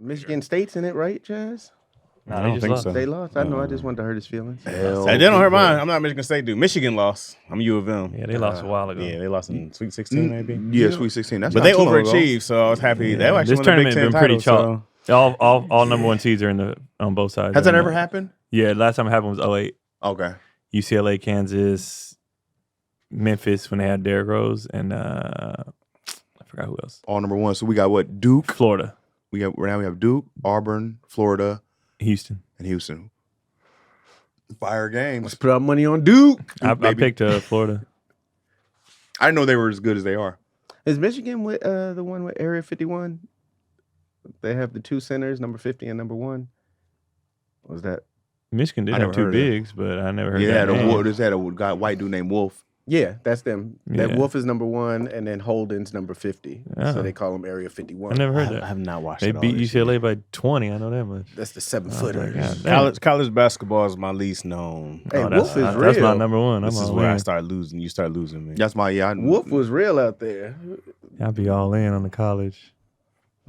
Michigan State's in it, right, Chaz? No, I don't think so. They lost. I know. I just wanted to hurt his feelings. They don't hurt mine. I'm not a Michigan State dude. Michigan lost. I'm U of M. Yeah, they lost a while ago. Yeah, they lost in Sweet 16 maybe. Yeah, Sweet 16. That's But not they too long ago. overachieved, so I was happy. They actually This won the Big tournament Ten been pretty title, chalk. All number one seeds are in the on both sides. Has that ever happened? Yeah, last time it happened was 08. Okay. UCLA, Kansas, Memphis when they had Derrick Rose, and I forgot who else. All number one. So we got what? Duke. Florida, We have Duke, Auburn, Florida, Houston. and Houston. Fire games. Let's put our money on Duke. I picked Florida. I didn't know they were as good as they are. Is Michigan with the one with Area 51? They have the two centers, number 50 and number 1. What was that? Michigan did I have never two heard of that. bigs, but I never heard Yeah, that name. there's that a guy, white dude named Wolf. Yeah, that's them. That Yeah. Wolf is number 1, and then Holden's number 50. Oh. So they call them Area 51. I never heard I that. have not watched They it all beat this UCLA year. by 20. I know that much. That's the 7-footers. God damn. College basketball is my least known. Hey, Oh, Wolf is that's real. my number one. This I'm is all where I in. start losing. You start losing me. That's my Wolf was real out there. I'll be all in on the college.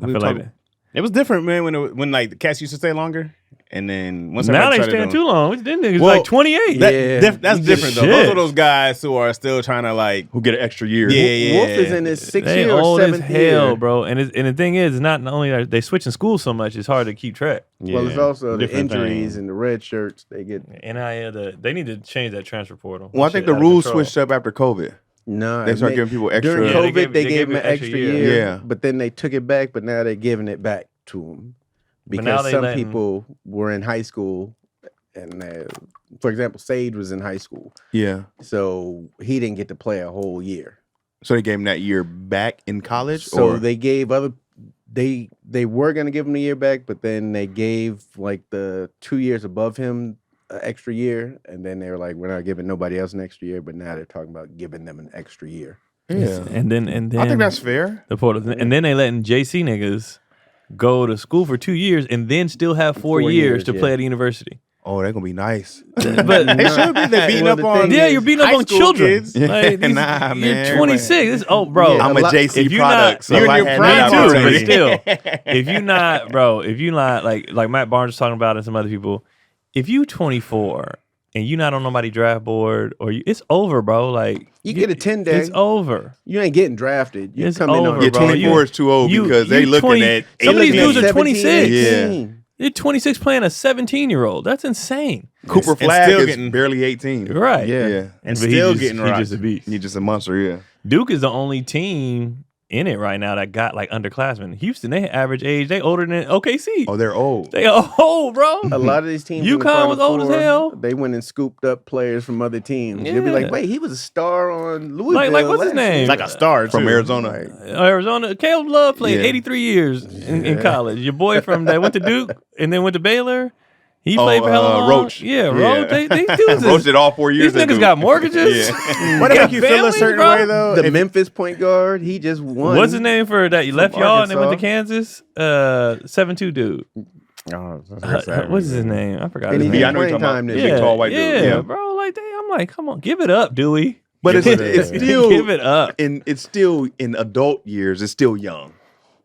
I We feel talk- like that. It was different, man. When like the cats used to stay longer, and then once Now everybody they started staying doing- too long. Them niggas Well, like 28. That's You different though. shit. Those are those guys who are still trying to like. who get an extra year. Yeah. Wolf is in his 6th They year or old as 7th hell, year. bro. And the thing is, not only are they switching schools so much, it's hard to keep track. Well, it's also the different injuries thing. and the red shirts. They get NIL, they need to change that transfer portal. Well, I Shit think the out of rules control. switched up after COVID. no. They started giving people extra. During Yeah, COVID, they gave him them an extra year. Yeah. But then they took it back. But now they're giving it back to them But now because they some letting- people were in high school, and for example, Sage was in high school, Yeah. so he didn't get to play a whole year. So they gave him that year back in college? So or? they gave other. They were gonna give him the year back, but then they gave like the 2 years above him an extra year, and then they were like, "We're not giving nobody else an extra year." But now they're talking about giving them an extra year. Yeah. And then I think that's fair. the portal. And then they letting JC niggas go to school for 2 years and then still have 4 4 years years, to yeah. play at the university. Oh, they're going to be nice. But They should be. They're beating Well, up the on. thing yeah, is, you're beating up high on school children. kids. Like, Nah, man. You're 26. This, bro. Yeah, I'm a lot- JC if you're product. not- so you're in I your had prime that Me too, but opportunity. still, if you not like Matt Barnes was talking about and some other people, if you 24 and you not on nobody draft board or it's over, bro. Like You get a 10 day. it's over. You ain't getting drafted. You It's come in over, on Yeah, bro. 24 is too old you- because they you looking 20 at... some of these dudes are 17, 26. 18. You're 26 playing a 17-year-old. That's insane. Cooper And Flag still is getting- barely 18. Right. Yeah. Yeah. and But he still just- getting he rocked. just a beast. He's just a monster, yeah. Duke is the only team in it right now that got like underclassmen. Houston, they average age, they older than OKC. Oh, they're old. They old, bro. A lot of these teams, in the UConn was Final old as Four, hell. They went and scooped up players from other teams. You'll be Yeah. like, wait, he was a star on Louisville. Like what's his last name? year. Like a star From too. Arizona. Like, Arizona. Caleb Love played Yeah. 83 years in college. Your boy from that went to Duke and then went to Baylor. He played for hella long. Roach. Yeah, Roach. They dudes Roach is, did all 4 years. these at niggas Duke. got mortgages. Yeah. What Got make you feel a families, certain bro? way though? the If- Memphis point guard, he just won. What's his name for that? You left From y'all and then went to Arkansas. Kansas? 7'2" dude. Oh, that's What's his name? I forgot And his he name. Yeah, I know you're playing talking about. time The this big year. tall white dude. Yeah, bro. Like, I'm like, come on, give it up, Dewey. But it's Yeah. still give it up, it's still in adult years. It's still young.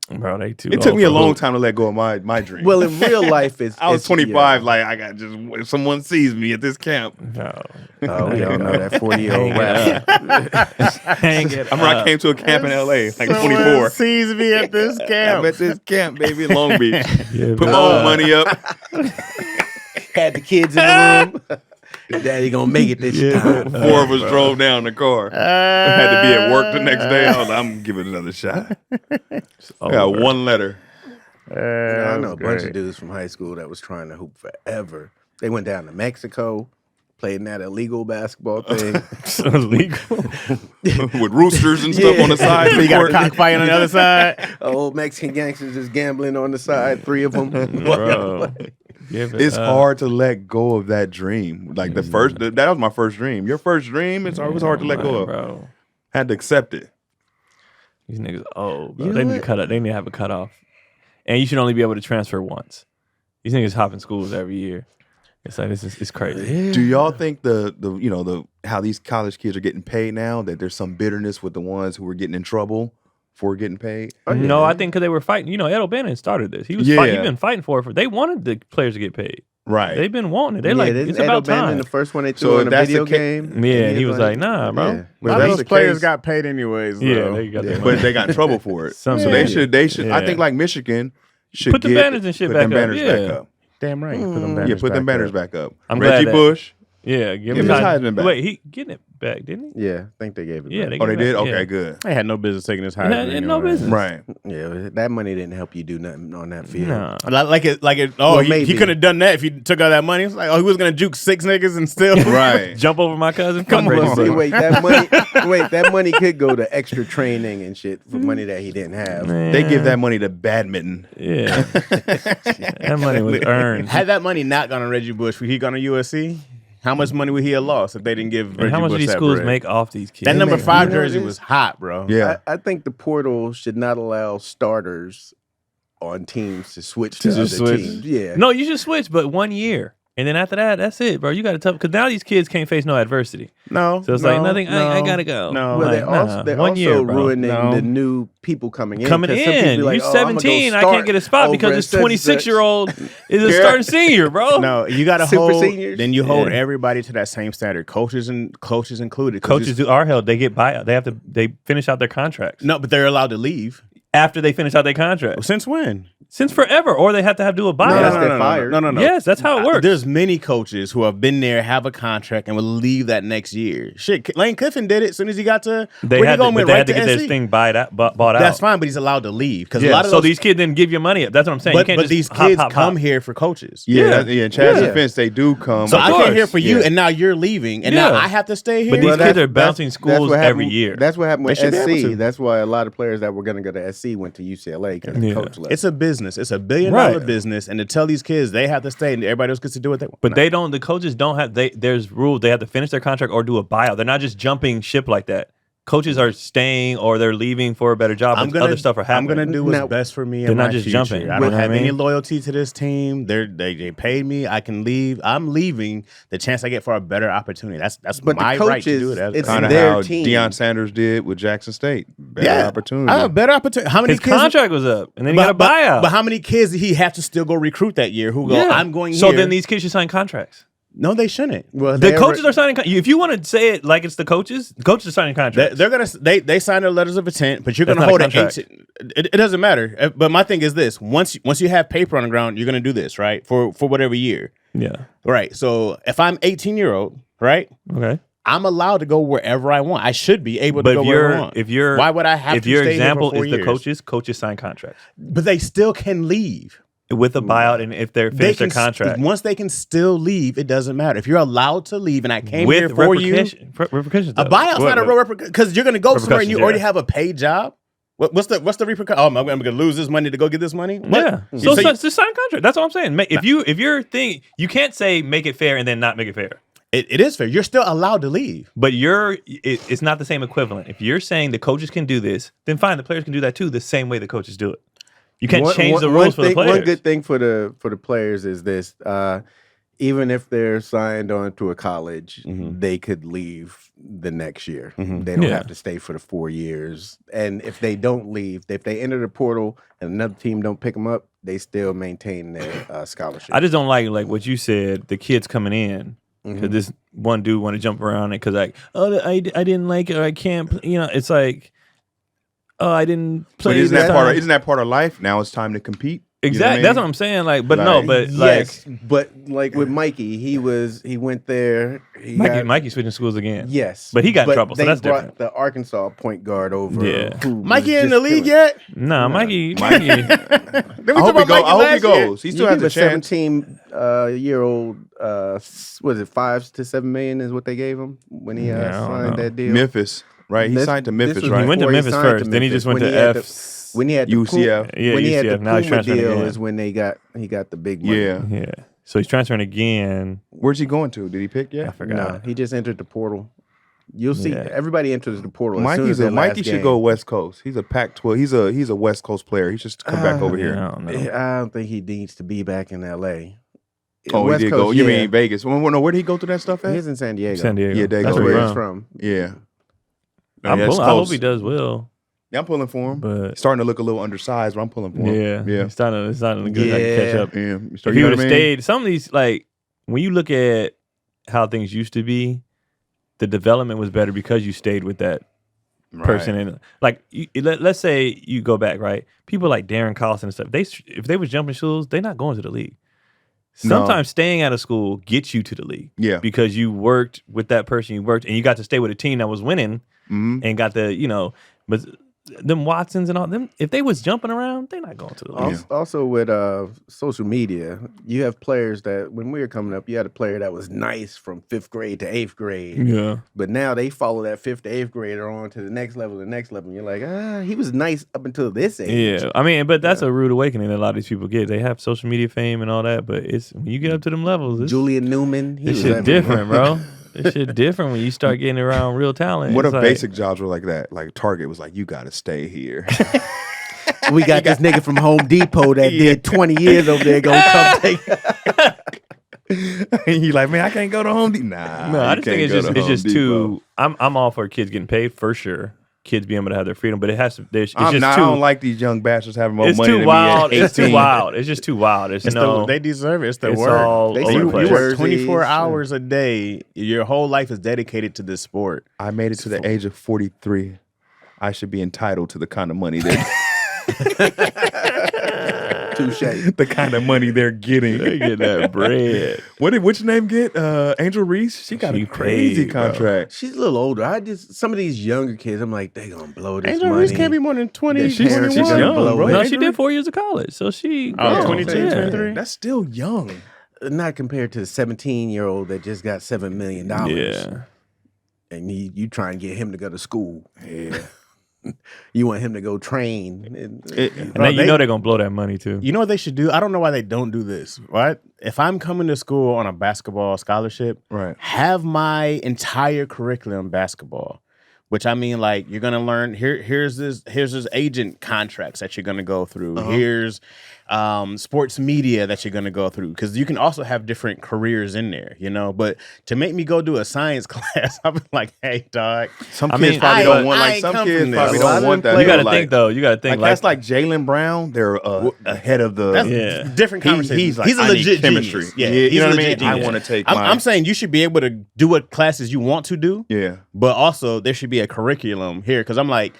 bro. They too. It took old me a for long hoop. time to let go of my dream. Well, in real life, it's I was it's- 25. yeah. Like I got just if someone sees me at this camp. No. Oh, we all know that 40-year-old Hang rap. Hang it I remember I up. came to a camp in LA, like Someone 24. sees me at this I'm camp. at this camp, baby, in Long Beach. Yeah, Put my bro. own money up. Had the kids in the room. Daddy gonna make it this time. 4 of us drove down the car. I had to be at work the next day. I was like, I'm giving it another shot. I got Over. one letter. I know a bunch of dudes from high school that was trying to hoop forever. They went down to Mexico, played in that illegal basketball thing. So it's legal. With roosters and stuff on the side. So you got a cockfight on the other side. Old Mexican gangsters just gambling on the side, 3 of them. Bro. Give it It's up. hard to let go of that dream. Like that was my first dream. Your first dream, it was hard to let go of. Bro. Had to accept it. These niggas old, bro. You They know need to what? cut up. They need to have a cutoff. And you should only be able to transfer once. These niggas hopping schools every year. It's like it's crazy. Do y'all think the how these college kids are getting paid now, that there's some bitterness with the ones who were getting in trouble for getting paid? Oh, yeah. No, I think because they were fighting. You know, Ed O'Bannon started this. He was Yeah. he's been fighting for it. They wanted the players to get paid. Right. They've been wanting it. They're Yeah, like, this it's Ed about O'Bannon, time. the first one they So threw if in a that's video the ca- game. Yeah, and he was like, nah, bro. Yeah. A Well, lot of that's those the players case. got paid anyways. Yeah, though. they got their But money. they got in trouble for it. Some So did. they should. I Yeah. think like Michigan should Put the banners and shit put back them up. banners Yeah. back up. Damn right. Yeah, put them banners back up. I'm glad Reggie that- Bush. Yeah, Give his Heisman back. Wait, he getting it back, didn't he? Yeah, I think they gave it. Yeah, back. they Oh, they gave it did. back. Okay, Yeah. good. They had no business taking this high. Had no business. Right. Yeah, that money didn't help you do nothing on that field. No. Like it. Oh, Well, he maybe. couldn't have done that if he took all that money. It's like, oh, he was gonna juke 6 niggas and still. Right. Jump over my cousin. Come Fuck Reggie on. Bush. See, that money could go to extra training and shit for money that he didn't have. Man. They give that money to badminton. Yeah. That money was earned. Had that money not gone to Reggie Bush, would he gone to USC? How much money would he have lost if they didn't give Reggie And how much Bush do these that schools bread? make off these kids? That number man, 5 you know jersey this? was hot, bro. Yeah. I think the portal should not allow starters on teams to switch to To other switch. teams. Yeah. No, you should switch, but 1 year. And then after that, that's it, bro. You got to tell because now these kids can't face no adversity. No. So it's no, like nothing. I no, gotta go. No. Well, Like, they're 1 also year, bro. ruining No. the new people coming in. Coming 'cause some people in, be like, you're "Oh, I'ma go 17. I start can't get a spot over because at this such and 26-year-old is a Yeah. starting senior, bro. No, you got to Super hold. seniors? Then you hold Yeah. everybody to that same standard. Coaches included. 'cause Coaches it's- are held. They get buyout. They finish out their contracts No, but they're allowed to leave. after they finish out their contract. Since when? Since forever, or they have to do a No, buyout. that's their fired. No. Yes, that's how it works. There's many coaches who have been there, have a contract, and will leave that next year. Shit, Lane Kiffin did it as soon as he got to. They where had he to, going? but Went they right had to to get this SC. thing bought out. That's fine, but he's allowed to leave because a Yeah, lot of so those, these kids didn't give you money. That's what I'm saying. You But, can't but just these hop, kids hop, come hop. here for coaches. Yeah. In Chaz's Yeah. defense, they do come. So Of I course. came here for you, Yeah. and now you're leaving, and Yeah. now I have to stay here. But these Well, kids that's- are bouncing that's schools what every happened- year. That's what happened with They should be able SC. to. That's why a lot of players that were going to go to SC went to UCLA because Yeah. the coach left. It's a business. It's a $1 billion Right. business, and to tell these kids they have to stay and everybody else gets to do what they want. But they don't. The coaches don't have. There's rules. They have to finish their contract or do a buyout. They're not just jumping ship like that. Coaches are staying or they're leaving for a better job. And other stuff are I'm happening. gonna do what's Now, best for me. they're and not my just future. jumping. I You don't know what have I any mean? loyalty to this team. They paid me. I can leave. I'm leaving. The chance I get for a better opportunity. That's But the my right to do coaches, it. As it's a Kind of their how team. Deion Sanders did with Jackson State. Better opportunity. I have a better opportunity. How many His kids? contract was up, and then he got a but, buyout. but how many kids did he have to still go recruit that year? Who go? Yeah. I'm going So here. then these kids should sign contracts. No, they shouldn't. Well, The coaches are signing. If you want to say it like it's the coaches are signing contracts. They're gonna they sign their letters of intent, but you're That's gonna not a hold contract. it doesn't matter. But my thing is this: once you have paper on the ground, you're gonna do this, right? For whatever year, Yeah. right? So if I'm 18-year-old, right, Okay. I'm allowed to go wherever I want. I should be able to But go wherever I want. if you're why would I have if to your stay example here for 4 is the years? coaches sign contracts But they still can leave. with a buyout, and if they're They finished their can contract once they can still leave. It doesn't matter if you're allowed to leave. And I came with here for you. repercussions. A though. buyout's What- not a real repercussion because you're going to go somewhere and you Repercussions, already yeah. have a paid job. What's the repercussion? Oh, I'm going to lose this money to go get this money. What? Yeah. So just sign contract. That's what I'm saying. If your thing, you can't say make it fair and then not make it fair. It is fair. You're still allowed to leave. But it's not the same equivalent. If you're saying the coaches can do this, then fine, the players can do that too. The same way the coaches do it. You can't change the rules for the players. One good thing for the players is this: even if they're signed on to a college, they could leave the next year. They don't Yeah. have to stay for the 4 years. And if they don't leave, if they enter the portal and another team don't pick them up, they still maintain their scholarship. I just don't like what you said. The kids coming in because this one dude want to jump around it because I didn't like it or I can't. It's like I didn't play. But isn't this that time. isn't that part of life? Now it's time to compete. You know Exactly. what I That's mean? what I'm saying. But yes, but like with Mikey, he went there. Mikey switching schools again. Yes, But he got in trouble, so they that's brought different. the Arkansas point guard over. Yeah. who was Mikey in just the league killing. yet? Nah, Mikey. I hope he goes. He You still has give a a chance. 17-year-old, was it $5 to $7 million is what they gave him when he Yeah, I don't signed know. that deal? Memphis, right? He This- signed to this Memphis, was right? He went to before he Memphis signed to first. Then he just Memphis. went When he to had when he had the UCF. Yeah, when he had UCF. the Now he's Puma transferring deal again. is when he got the big money. Yeah. Yeah. So he's transferring again. Where's he going to? Did he pick I yet? forgot. No, he just entered the portal. You'll see. Yeah. Everybody enters the portal. As soon as their Mikey last should game. go West Coast. He's a Pac-12. He's a West Coast player. He should come back over Yeah, here. I don't know. I don't think he needs to be back in L.A. Oh, West he did Coast, go. You yeah. mean Vegas? No, where did he go through that stuff at? He's in San Diego. San Diego. Yeah, there you That's go. where Yeah. he's from. Yeah. I That's hope close. he does well. Yeah, I'm pulling for him. But Starting to look a little undersized, but I'm pulling for him. yeah. It's starting to get Yeah. catch up. Yeah. If he would have stayed, some of these, like, when you look at how things used to be, the development was better because you stayed with that person. And like, let's say you go back, right? People like Darren Collison and stuff, if they was jumping schools, they're not going to the league. Sometimes staying out of school gets you to the league. Yeah. Because you worked with that person, and you got to stay with a team that was winning and got the, but them Watsons and all them, if they was jumping around, they're not going to the league. Also with social media, you have players that when we were coming up, you had a player that was nice from 5th grade to 8th grade. Yeah. But now they follow that 5th to 8th grader on to the next level. And you're like, he was nice up until this age. Yeah. I mean, but that's a rude awakening that a lot of these people get. They have social media fame and all that, but it's when you get up to them levels, Julian Newman, this shit different, bro. This shit different when you start getting around real talent. What if like, basic jobs were like that? Like Target was like, you got to stay here. We got this nigga from Home Depot that did 20 years over there gonna come take. And you like, man, I can't go to Home Depot. Nah, No, I just think it's just too. Depot. I'm all for kids getting paid for sure. Kids being able to have their freedom, but it has to. It's I just don't like these young bastards having more It's money too than wild. me at It's too 18. wild. It's just too wild. They deserve it. It's their It's work. all They over see the You place. work jerseys, 24 yeah. hours a day. Your whole life is dedicated to this sport. I made it to the age of 43. I should be entitled to the kind of money Touche. the kind of money they're getting. They get that bread. Which name get? Angel Reese? She got She a crazy paid, bro. contract. She's a little older. Some of these younger kids, I'm like, they gonna blow this Angel money. Reese can't be more than 20. Their She's parents young, are gonna blow bro. it. No, Angel she did Reese- 4 years of college, so she. Oh, grown. 22, Yeah. 23? That's still young. Not compared to the 17-year-old that just got $7 million. Yeah. And you try and get him to go to school. Yeah. You want him to go train. And then they're gonna blow that money too. You know what they should do? I don't know why they don't do this. Right? If I'm coming to school on a basketball scholarship, Right. have my entire curriculum basketball. Which I mean, like, you're gonna learn here's this agent contracts that you're gonna go through. Here's sports media that you're gonna go through. Because you can also have different careers in there, But to make me go do a science class, I'm like, hey, dog. Some I kids mean, probably I don't want ain't like some come kids from probably this. A lot don't of want them that. You got to like, think though. You got to think Like that's like Jaylen Brown. They're ahead of the. That's Yeah. different conversation. He's like, he's a I need legit chemistry. genius. Yeah, you he's know a what I mean. legit I genius. want to take. I'm saying you should be able to do what classes you want to do. Yeah. But also there should be a curriculum here because I'm like,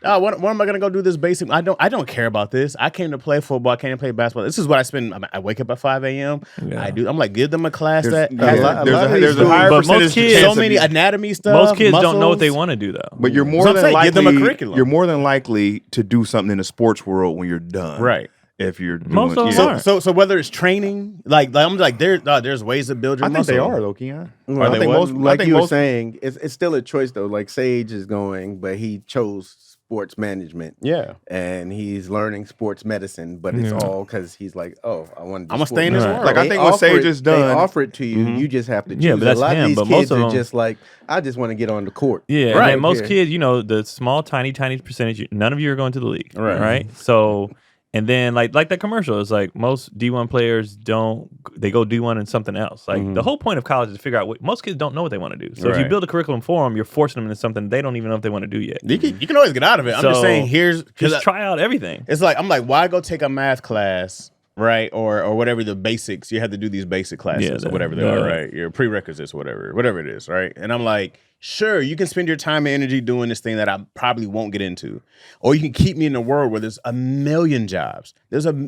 oh, what am I gonna go do this basic? I don't care about this. I came to play football. I came to play basketball. This is what I spend. I wake up at 5 a.m. Yeah. I'm like, give them a class that There's lot a of higher but most percentage kids- chance so of many you- anatomy stuff. most kids don't know what they muscles. want to do though. But you're more So I'm than saying, likely give them a curriculum. You're more than likely to do something in the sports world when you're done. Right. If you're doing, Most of them yeah. are. So whether it's training, like I'm like there's ways to build your I think muscle. they are though, Keon. Well, Are I they think what? most, I like think you were most- saying, it's still a choice though. Like Sage is going, but he chose sports management. Yeah. And he's learning sports medicine, but it's all because he's like, oh, I want to. I'ma stay in this world. Like, I think what Sage has done- they offer it to you. You just have to choose. Yeah, but that's a lot him, of these but kids most of are them- just like, I just want to get on the court. Yeah, Right. and most Yeah. kids, the small, tiny percentage. None of you are going to the league, Right. right? So, and then like that commercial is like most D1 players don't. They go D1 and something else. Like the whole point of college is to figure out what most kids don't know what they want to do. So if you Right. build a curriculum for them, you're forcing them into something they don't even know if they want to do yet. You can always get out of it. I'm just So, saying Just try out everything. it's like I'm like, why go take a math class, right? Or whatever the basics. You have to do these basic classes Yeah, or whatever they the- are, right? Your prerequisites, whatever it is, right? And I'm like, sure, you can spend your time and energy doing this thing that I probably won't get into. Or you can keep me in a world where there's a million jobs.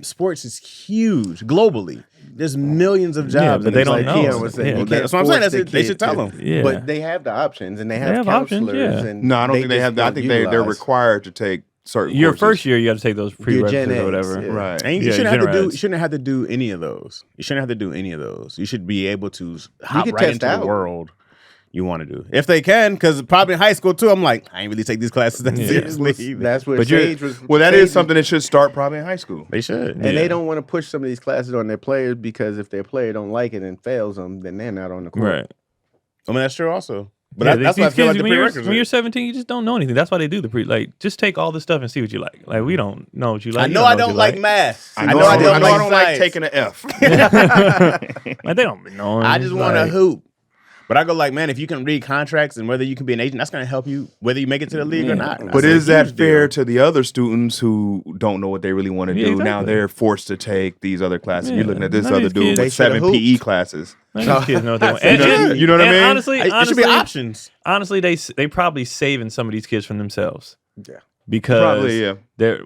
Sports is huge globally. There's millions of jobs. but and they it's don't like, know. Keon was saying, Yeah. you can't That's what I'm saying. force the They should kid tell to- them. Yeah. But they have the options, and they have have options, counselors. yeah. And No, I don't think they just have that. I don't think they're utilize. required to take certain. Your courses. first year, you got to take those Gen prerequisites X, or whatever. yeah. Right. And you Yeah, shouldn't have to do. generalize. You shouldn't have to do any of those. You shouldn't have to do any of those. You should be able to hop could right test into out. the world you want to do, if they can. Because probably in high school too, I'm like, I ain't really take these classes that seriously. either. That's where But you're- Sage was. Well, that Sage is something that should start probably in high school. They should. And they don't want to push some of these classes on their players because if their player don't like it and fails them, then they're not on the court. Right. I mean, that's true also. But Yeah, that's these why I feel kids, like the when you're prerequisite. 17, you just don't know anything. That's why they do the just take all this stuff and see what you like. Like we don't know what you like. I You know I what don't you like math. I know I don't like science. taking an F. Like they don't know. I just want to hoop. But I go like, man, if you can read contracts and whether you can be an agent, that's going to help you whether you make it to the league or not. But That's a is that huge fair deal. to the other students who don't know what they really want to do? Now exactly. they're forced to take these other classes. You're looking at this None of other these dude kids- with They shoulda 7 PE hooped. classes. These kids know what they want. You know what I mean? Honestly, It should be options. Honestly, they probably saving some of these kids from themselves. Yeah. Because Probably, yeah. they're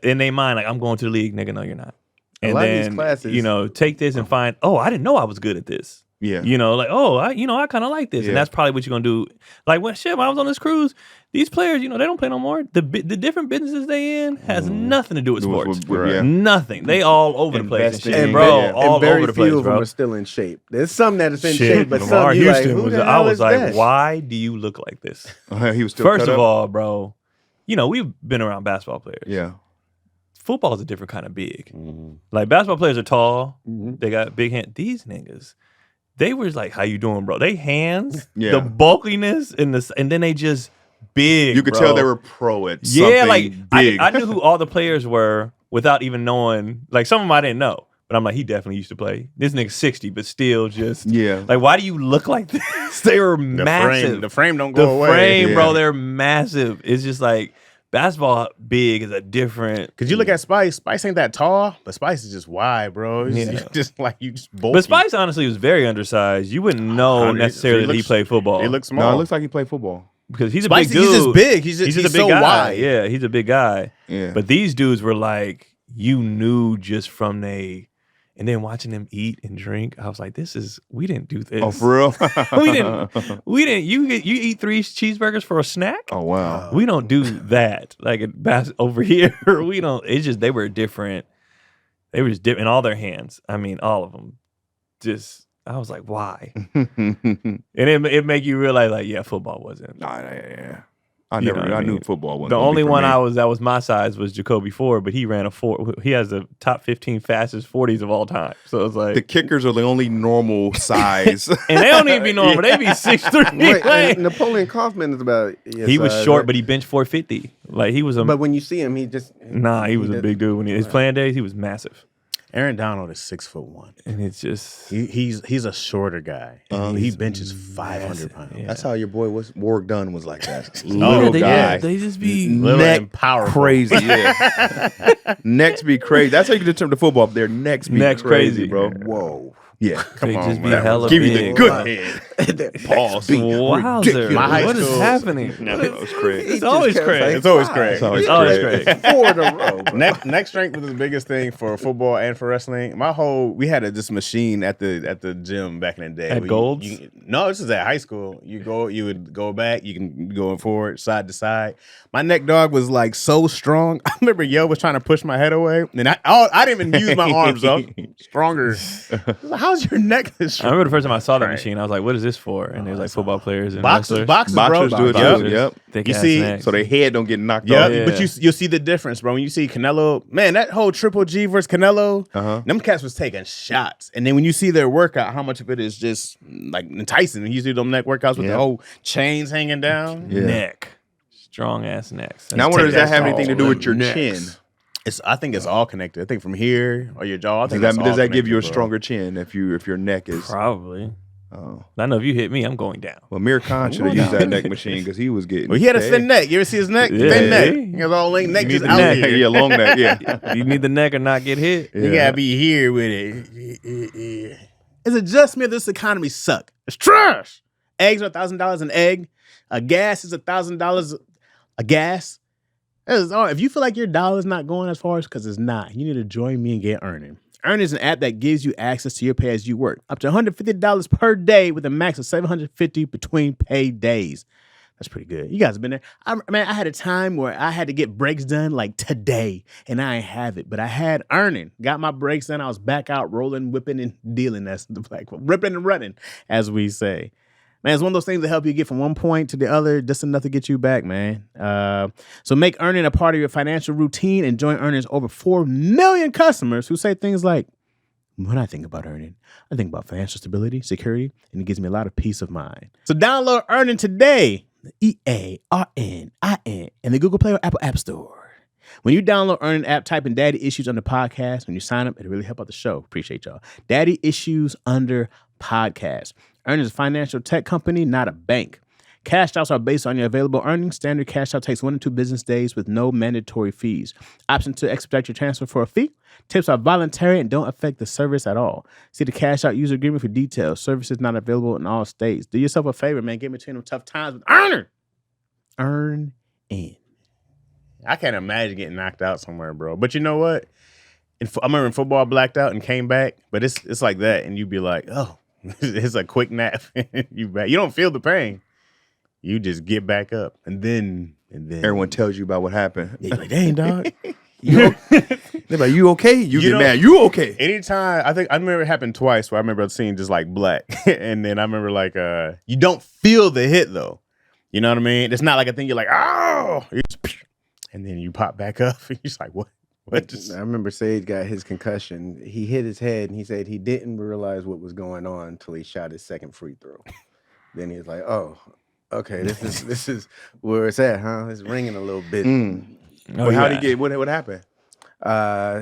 in their mind like, I'm going to the league, nigga. No, you're not. A And lot of then these classes- you know, take this and find. Oh, I didn't know I was good at this. Yeah. You know, like, oh, I kind of like this, Yeah. and that's probably what you're gonna do. Like, when I was on this cruise, these players, you know, they don't play no more. The different businesses they in has nothing to do with sports. Yeah. Nothing. They all over the place, and Investing. shit. And, bro. and All very over the few place, of them bro. are still in shape. There's some that is in Shit, shape, but Lamar some you like, Houston who was. the I hell was is like, that? why do you look like this? He was still First cut of up? all, bro, you know, we've been around basketball players. Yeah. Football is a different kind of big. Like, basketball players are tall. They got big hands. These niggas, they was like, how you doing, bro? They hands, Yeah. the bulkiness, and then they just big. You could bro. tell they were pro at Yeah, something like big. I knew who all the players were without even knowing. Like, some of them I didn't know, but I'm like, he definitely used to play. This nigga's 60, but still just Yeah. Like, why do you look like this? They were massive. The frame don't go The away. frame, Yeah. bro, they're massive. It's just like basketball big is a different. Because you look at Spice. Spice ain't that tall, but Spice is just wide, bro. It's Yeah. just like you just bulky. But Spice honestly was very undersized. You wouldn't know necessarily that he played football. He looks No, small. it looks like he played football. because he's a Spice, big dude. he's just big. He's just a big so guy. wide. Yeah, he's a big guy. Yeah. But these dudes were like, you knew just from and then watching them eat and drink, I was like, we didn't do this. Oh, for real? we didn't. You eat 3 cheeseburgers for a snack? Oh, wow. We don't do that. Like over here, we don't. It's just they were different. They were just different in all their hands. I mean, all of them. Just I was like, why? And it make you realize, like, yeah, football wasn't. Yeah. I You never. know what I I knew mean? football wasn't. The gonna be only for one me. that was my size was Jacoby Ford, but he ran a 4. He has the top 15 fastest 40s of all time. So it's like, The kickers are the only normal size. and they don't even be normal. They be 6'3". Wait, Like, and Napoleon Kaufman is about. he was short, but he benched 450. Like, he was a But when you see him, he just. he was a did- big dude. When his playing days, he was massive. Aaron Donald is 6'1". And it's just He's a shorter guy. He benches 500 pounds. yeah. That's how your boy Warwick Dunn was like that. Little guy. They just be Little Neck and powerful. crazy. Yeah. Necks be crazy. That's how you can determine the football. Their necks be Necks crazy, crazy. bro. Whoa. Yeah. Come they on, just be man. hella Give you the big. good Like, head. Pause. Wowzer. My high What is school- happening? No, it's crazy. It's always kept Craig. saying It's always five. Craig. It's always It's always Craig. Craig. 4 in a row. Bro. Neck strength was the biggest thing for football and for wrestling. We had this machine at the gym back in the day. At where Gold's? No, this is at high school. You would go back, you can go forward, side to side. My neck dog was like so strong. I remember Yo was trying to push my head away, and I didn't even use my arms up. Stronger. How's your neck this I strong? remember the first time I saw that Right. machine, I was like, what is this for? And there's like football players and Boxers, wrestlers. bro. Boxers do it Boxers. too. Yep. Thick You ass see- necks. So their head don't get knocked Yeah, off. Yeah. but you'll see the difference, bro. When you see Canelo, man, that whole Triple G versus Canelo, them cats was taking shots. And then when you see their workout, how much of it is just like enticing. You see them neck workouts with Yeah. the whole chains hanging down. Yeah. neck. Strong ass necks. Now I wonder, does that have Take anything to that do with your necks. chin? I think it's all connected. I think from here or your jaw. I think Does that's all that give you a connected, bro. stronger chin if your neck is? Probably. Oh. I know if you hit me, I'm going down. Well, Mir Khan should have used that neck machine because he was getting. Well, he had a thin neck. You ever see his neck? Yeah. Thin neck. He has all neck You just need out the neck. here. Yeah, long neck. Yeah. You need the neck or not get hit. You gotta be here with it. It's a just me. This economy suck. It's trash. Eggs are $1,000 an egg. A gas is $1,000 a gas. That is all. If you feel like your dollar's not going as far as because it's not, you need to join me and get EarnIn. EarnIn is an app that gives you access to your pay as you work, up to $150 per day with a max of $750 between pay days. That's pretty good. You guys have been there. I had a time where I had to get breaks done like today, and I ain't have it. But I had EarnIn. Got my breaks done. I was back out rolling, whipping, and dealing. That's the black ripping and running, as we say. Man, it's one of those things that help you get from one point to the other, just enough to get you back, man. So make EarnIn a part of your financial routine and join EarnIn's over 4 million customers who say things like, when I think about EarnIn, I think about financial stability, security, and it gives me a lot of peace of mind. So download EarnIn today, EarnIn, in the Google Play or Apple App Store. When you download EarnIn app, type in Daddy Issues under podcast. When you sign up, it'll really help out the show. Appreciate y'all. Daddy Issues under podcast. EarnIn is a financial tech company, not a bank. Cash outs are based on your available earnings. Standard cash out takes 1 to 2 business days with no mandatory fees. Option to expedite your transfer for a fee. Tips are voluntary and don't affect the service at all. See the cash out user agreement for details. Services not available in all states. Do yourself a favor, man. Get between them tough times with EarnIn. EarnIn. I can't imagine getting knocked out somewhere, bro. But you know what? I remember in football, I blacked out and came back. But it's like that, and you'd be like, oh, it's a quick nap. You back. You don't feel the pain. You just get back up, and then Everyone tells you about what happened. you're like, dang, dog. They're like, you okay? You get mad. You okay? Anytime, I remember it happened twice where I remember seeing just like black. And then I remember like, you don't feel the hit though. You know what I mean? It's not like a thing you're like, oh, and then you pop back up and you're just like, what? What just... I remember Sage got his concussion. He hit his head and he said he didn't realize what was going on until he shot his second free throw. Then he was like, oh, okay, this is where it's at, huh? It's ringing a little bit. Well, how did he get? What happened?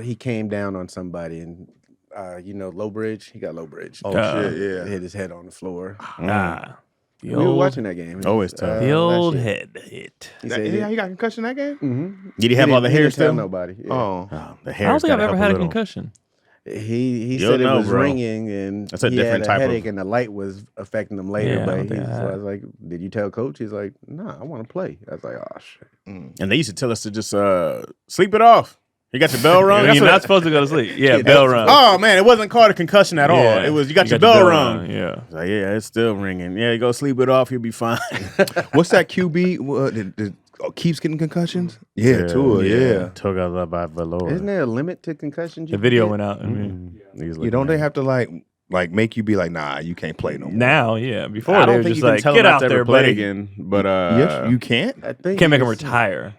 He came down on somebody and low bridge. He got low bridge. Oh shit! Yeah, hit his head on the floor. We were watching that game. Always tough. The old head hit. He said he got concussion that game. Mm-hmm. Did he have all the hair Tell still? nobody. Yeah. Oh, the hair. I don't think I've ever had a concussion. He You'll said it know, was bro. ringing and That's a he different had a type of- headache and the light was affecting him later. Yeah, I but don't think I so had. I was like, "Did you tell coach?" He's like, "Nah, I want to play." I was like, "Oh shit." And they used to tell us to just sleep it off. You got your bell rung. You're not supposed to go to sleep. Yeah, bell rung. Oh man, it wasn't called a concussion at all. Yeah. It was you got your bell rung. Yeah. Like, yeah, it's still ringing. Yeah, you go sleep it off, you'll be fine. what's that QB? Keeps getting concussions? Yeah, Tua. Yeah. Toga by Valor. Isn't there a limit to concussions? The video went out. I mean, You don't they have to like make you be like, nah, you can't play no more. now, yeah. Before I they don't were think just you can like, tell get them not out to there, ever play buddy. again. But Yes, you can't. I think You can't make them it's- retire.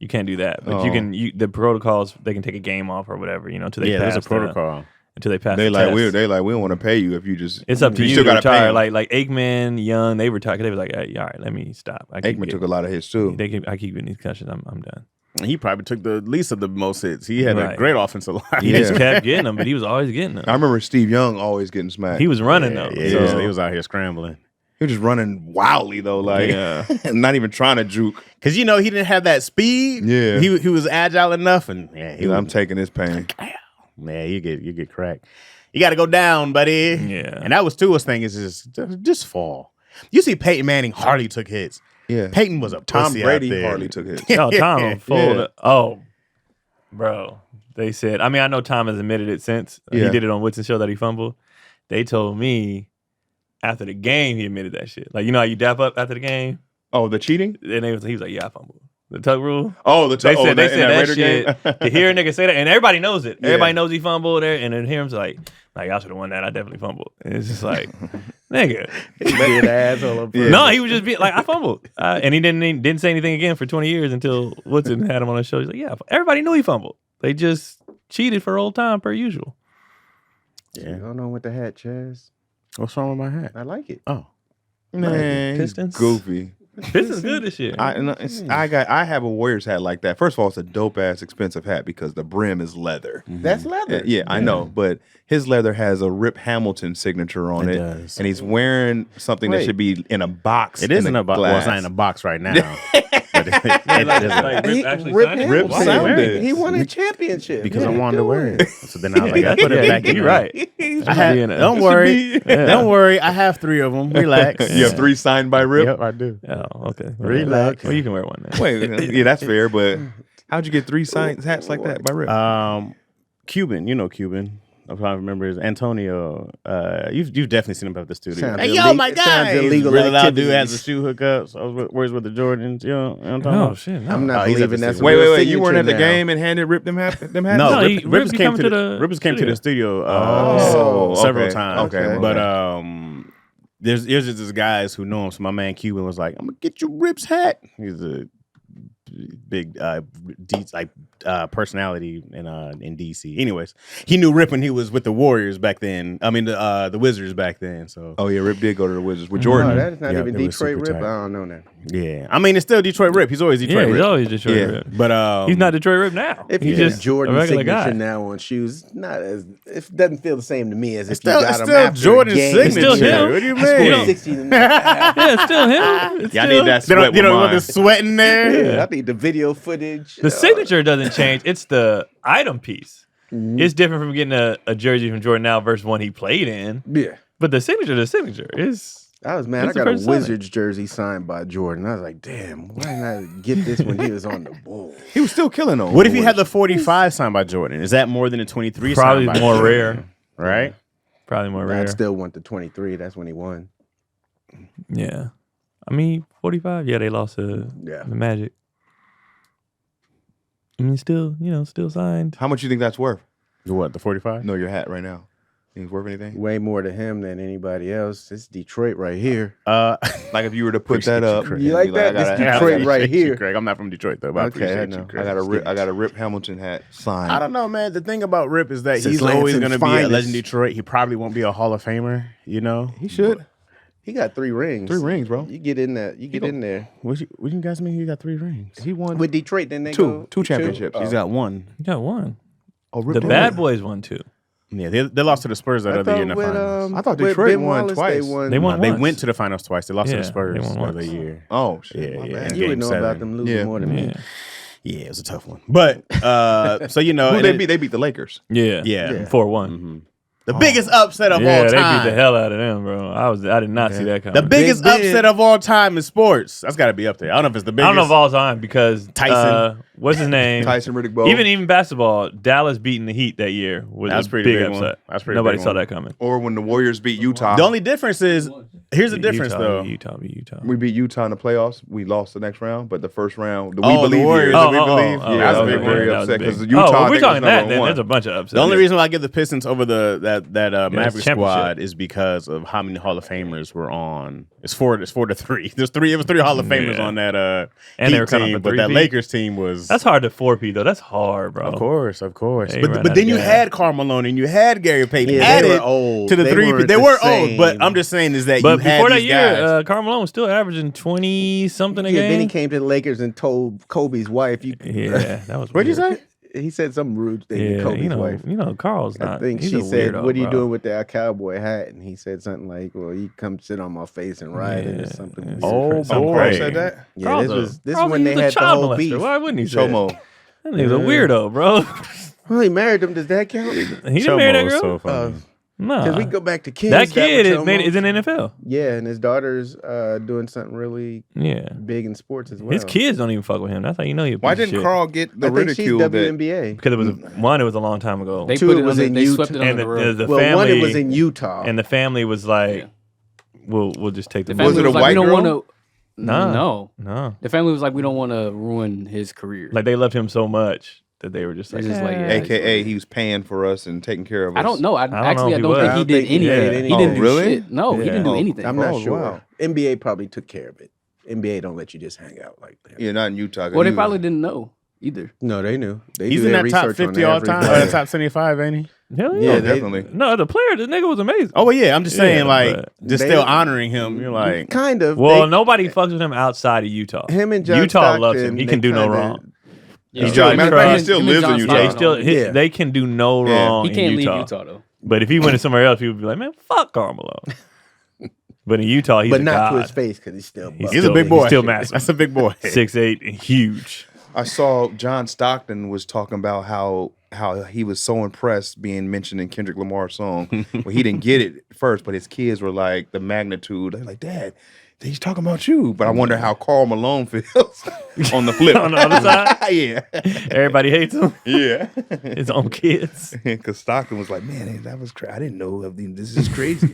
You can't do that. But you can. The protocols, they can take a game off or whatever. Until they pass there's a protocol. Until they pass. They the like test. we don't want to pay you if you just. It's up to you still to gotta pay retire. 'em. Like Aikman, Young, they retired. They were like, hey, all right, let me stop. Aikman took a lot of hits too. I keep getting these concussions. I'm done. He probably took the least of the most hits. He had a Right. great offensive line. He just kept getting them, but he was always getting them. I remember Steve Young always getting smacked. He was running though. Yeah, So- he was out here scrambling. He was just running wildly though, like not even trying to juke. Because he didn't have that speed. Yeah. He was agile enough, and I'm taking this pain. Man, you get cracked. You got to go down, buddy. Yeah. And that was Tua's thing is just fall. You see Peyton Manning hardly took hits. Yeah, Peyton was a Tom pussy Brady out there. hardly took hits. Oh, Tom folded. Yeah. Oh, bro. They said, I mean, I know Tom has admitted it since. He Yeah. did it on Whitson's show that he fumbled. They told me after the game he admitted that shit. Like, you know how you dap up after the game? Oh, the cheating? And he was like, yeah, I fumbled. The tuck rule. Oh, They said that that Raider shit. game? To hear a nigga say that, and everybody knows it. Yeah. Everybody knows he fumbled there, and then hear him like I should have won that. I definitely fumbled. And it's just like, nigga. Being an asshole up front. No, he was just being like, I fumbled, and he didn't say anything again for 20 years until Woodson had him on the show. He's like, yeah, everybody knew he fumbled. They just cheated for old time per usual. You don't know with the hat, Chaz. What's wrong with my hat? I like it. Oh. Man, he's Pistons? goofy. This is good this year. I have a Warriors hat like that. First of all, it's a dope ass expensive hat because the brim is leather. That's leather. Yeah, I know, but his leather has a Rip Hamilton signature on It it, does. and he's wearing something that Wait. should be in a box. It is in a box. Well, it's not in a box right now. But Rip actually Rip signed it? Rip Hamilton. signed it. He won a championship. because Yeah, I wanted to wear doing it. So then I was like, I put it back in. You're right. Don't worry. Don't worry. I have 3 of them. Relax. You have 3 signed by Rip. Yep, I do. Oh, okay. Relax. Well, you can wear one then. Wait, yeah, that's fair. But how'd you get 3 signed hats like that by Rip? Cuban, you know Cuban. I'm trying to remember his Antonio. You've definitely seen him at the studio. Sounds Hey, illegal- yo, my it sounds guy. He's illegal really loud dude, has activities. the shoe hookups. I was where's with the Jordans. You know what I'm talking Oh about? shit! No. I'm not he's at believing the that's studio. a real Wait, you weren't at the signature now. game and handed Rip them hats? No, No, Rip, Rip just be came coming to to the the Rip just came to the studio Oh, several okay. times. Okay. But there's just guys who know him. So my man Cuban was like, "I'm gonna get you Rip's hat." He's a personality in DC. Anyways, he knew Rip when he was with the Warriors back then. I mean the Wizards back then. So Oh yeah, Rip did go to the Wizards with Oh, Jordan. that's not Yeah, even it was Detroit super Rip. tight. I don't know that. yeah, I mean it's still Detroit Rip. He's always Detroit Yeah, he's Rip. always Detroit Yeah. Rip. But He's not Detroit Rip now. If He's you just just Jordan a regular signature guy. now on shoes, not as it doesn't feel the same to me as if Still- you got it's them still after Jordan's a game. signature. It's still him. What do you I scored mean? 60 tonight. Yeah, it's still him. It's Y'all still- need that They don't- sweat. you don't with want the sweat in there. Yeah, I need the video footage. The signature doesn't change. It's the item piece. Mhm. It's different from getting a jersey from Jordan now versus one he played in. Yeah. But the signature is. I was mad. I It's the got a first signing. Wizards jersey signed by Jordan. I was like, damn, why didn't I get this when he was on the Bulls? He was still killing them. What if he had the 45 signed by Jordan? Is that more than a 23 Probably signed by more Jordan? rare. Right? Probably more rare. I still want the 23. That's when he won. Yeah. I mean, 45. Yeah, they lost to Yeah. the Magic. I mean, still signed. How much you think that's worth? What, the 45? No, your hat right now. Think it's worth anything? Way more to him than anybody else. It's Detroit right here. Like if you were to put that up, Craig. You like that? I This gotta- Detroit right appreciate you, here. Craig. I'm not from Detroit though, but I Okay, I appreciate know. you, Craig. I got a Rip Hamilton hat signed. I don't know, man. The thing about Rip is that Since he's always Lansing's going to be a finest. legend Detroit. He probably won't be a Hall of Famer, you know? He should. He got 3 rings. 3 rings, bro. You get in that. You get in there. What you guys mean he got 3 rings? He won With Detroit, then they two go championships. Oh. He's got 1. You got one. Oh, Rip The did. Bad Boys won too. Yeah, they lost to the Spurs that I other year in thought the with, finals. I thought with Detroit Ben won Wallace, twice. They won. They won They once. went to the finals twice. They lost to Yeah, the Spurs they won the once. other year. Oh shit, Yeah, my yeah. bad. You would Game know about 7. them losing Yeah. more than me. Yeah. Yeah, it was a tough one. But so you know, Who and they it- beat? They beat the Lakers. Yeah. Yeah. 4-1. the biggest upset of Yeah, all they time. beat the hell out of them, bro. I did not see that coming. The biggest Big Ben. upset of all time in sports. That's got to be up there. I don't know if it's the I biggest. don't know of all time because Tyson. what's his name? Tyson Riddick Bowe. Even basketball, Dallas beating the Heat that year was That's a pretty big big one. upset. That's pretty Nobody big saw one. that coming. or when the Warriors beat Utah. The only difference is here's the difference though. Utah. we beat Utah in the playoffs. We lost the next round, but the first round, the Oh, We the Believe Warriors, year. the We Believe. Oh, Yeah, that's a okay. big one. Very That was upset big. because Utah. Oh, I we're think, talking was that. number Then one. there's a bunch of upsets. The only reason why I give the Pistons over that Maverick championship. squad is because of how many Hall of Famers were on. It's 4-3. There's 3. It was 3 Hall of Famers Yeah. on that And Heat they were coming team, for but that 3-peat. Lakers team was. That's hard to 4P though. That's hard, bro. Of course. They But ran but out then of you gas. had Karl Malone and you had Gary Payton Yeah, added they were old. to the They 3. weren't They the were old, but same. I'm just saying is that But you had before that these year, guys. Carmelo was still averaging 20 something a Yeah, then he game. came to the Lakers and told Kobe's wife. Yeah, that was. What'd you weird. say? He said some rude thing to Yeah, Kobe's wife. Carl's I not. think he's she a said, weirdo, "What are you bro. doing with that cowboy hat?" And he said something like, "Well, you come sit on my face and ride it or Yeah, something." yeah. Oh, Some boy. Carl said that. Yeah, Carl's this Carl's is when he they was a had the child whole molester. beef. Why wouldn't he say it? Chomo. That nigga's a weirdo, bro. Well, he married him. Does that count? He didn't marry that Chomo was girl. so funny. No, Because we go back to kids. that kid was is in the NFL. Yeah, and his daughter's doing something really Yeah, big in sports as well. his kids don't even fuck with him. That's how you know he. Why didn't Carl get the I think she's ridicule that? WNBA. Because it was it was a long time ago, They Two, put it it was under, in they Utah. swept it under and the rug. the Well, family one it was in Utah. and the family was like, Yeah. we'll just take the. The family Was it a like, white we don't girl? want to. Nah. No, No, the family was like, we don't want to ruin his career. like they loved him so much that they were just like, They're just like, "Eh." yeah. AKA, he was paying for us and taking care of us. I don't know. I know actually if I he don't was. think I he don't did think he anything. did He anything. didn't do Really? shit. No, he Yeah. didn't do Oh, anything. I'm not Oh, sure. wow. NBA probably took care of it. NBA don't let you just hang out like that. Yeah, not in Utah. Well, they He was- probably didn't know either. No, they knew. They He's do in their that top research on 50 all time. everybody. Top 75, ain't he? Hell Yeah, yeah, Oh, they- definitely. No, the player, the nigga was amazing. Oh, well, yeah. I'm just saying, Yeah, like, but just they- still honoring him. You're like, Kind of. Well, They- nobody fucks with him outside of Utah. him and John Utah Stockton, loves him. He they can do no kinda- wrong. Yeah, He still- drives him trucks. and- He still him and lives John in Utah. Yeah, Stockton he still don't- Yeah. they can do no Yeah. wrong. He can't in leave Utah. Utah though. But if he went to somewhere else, people would be like, "Man, fuck Carmelo." But in Utah, he's but a not god. to his face because he's still. He's buff. he's still- a big boy. he's still massive. That's a big boy. 6'8" and huge. I saw John Stockton was talking about how he was so impressed being mentioned in Kendrick Lamar's song. Well, he didn't get it first, but his kids were like the magnitude. They're like, "Dad, he's talking about you." But I wonder how Karl Malone feels on the flip. On the other side, yeah, everybody hates him. yeah. His own kids. Because Stockton was like, "Man, that was crazy. I didn't know of this is crazy."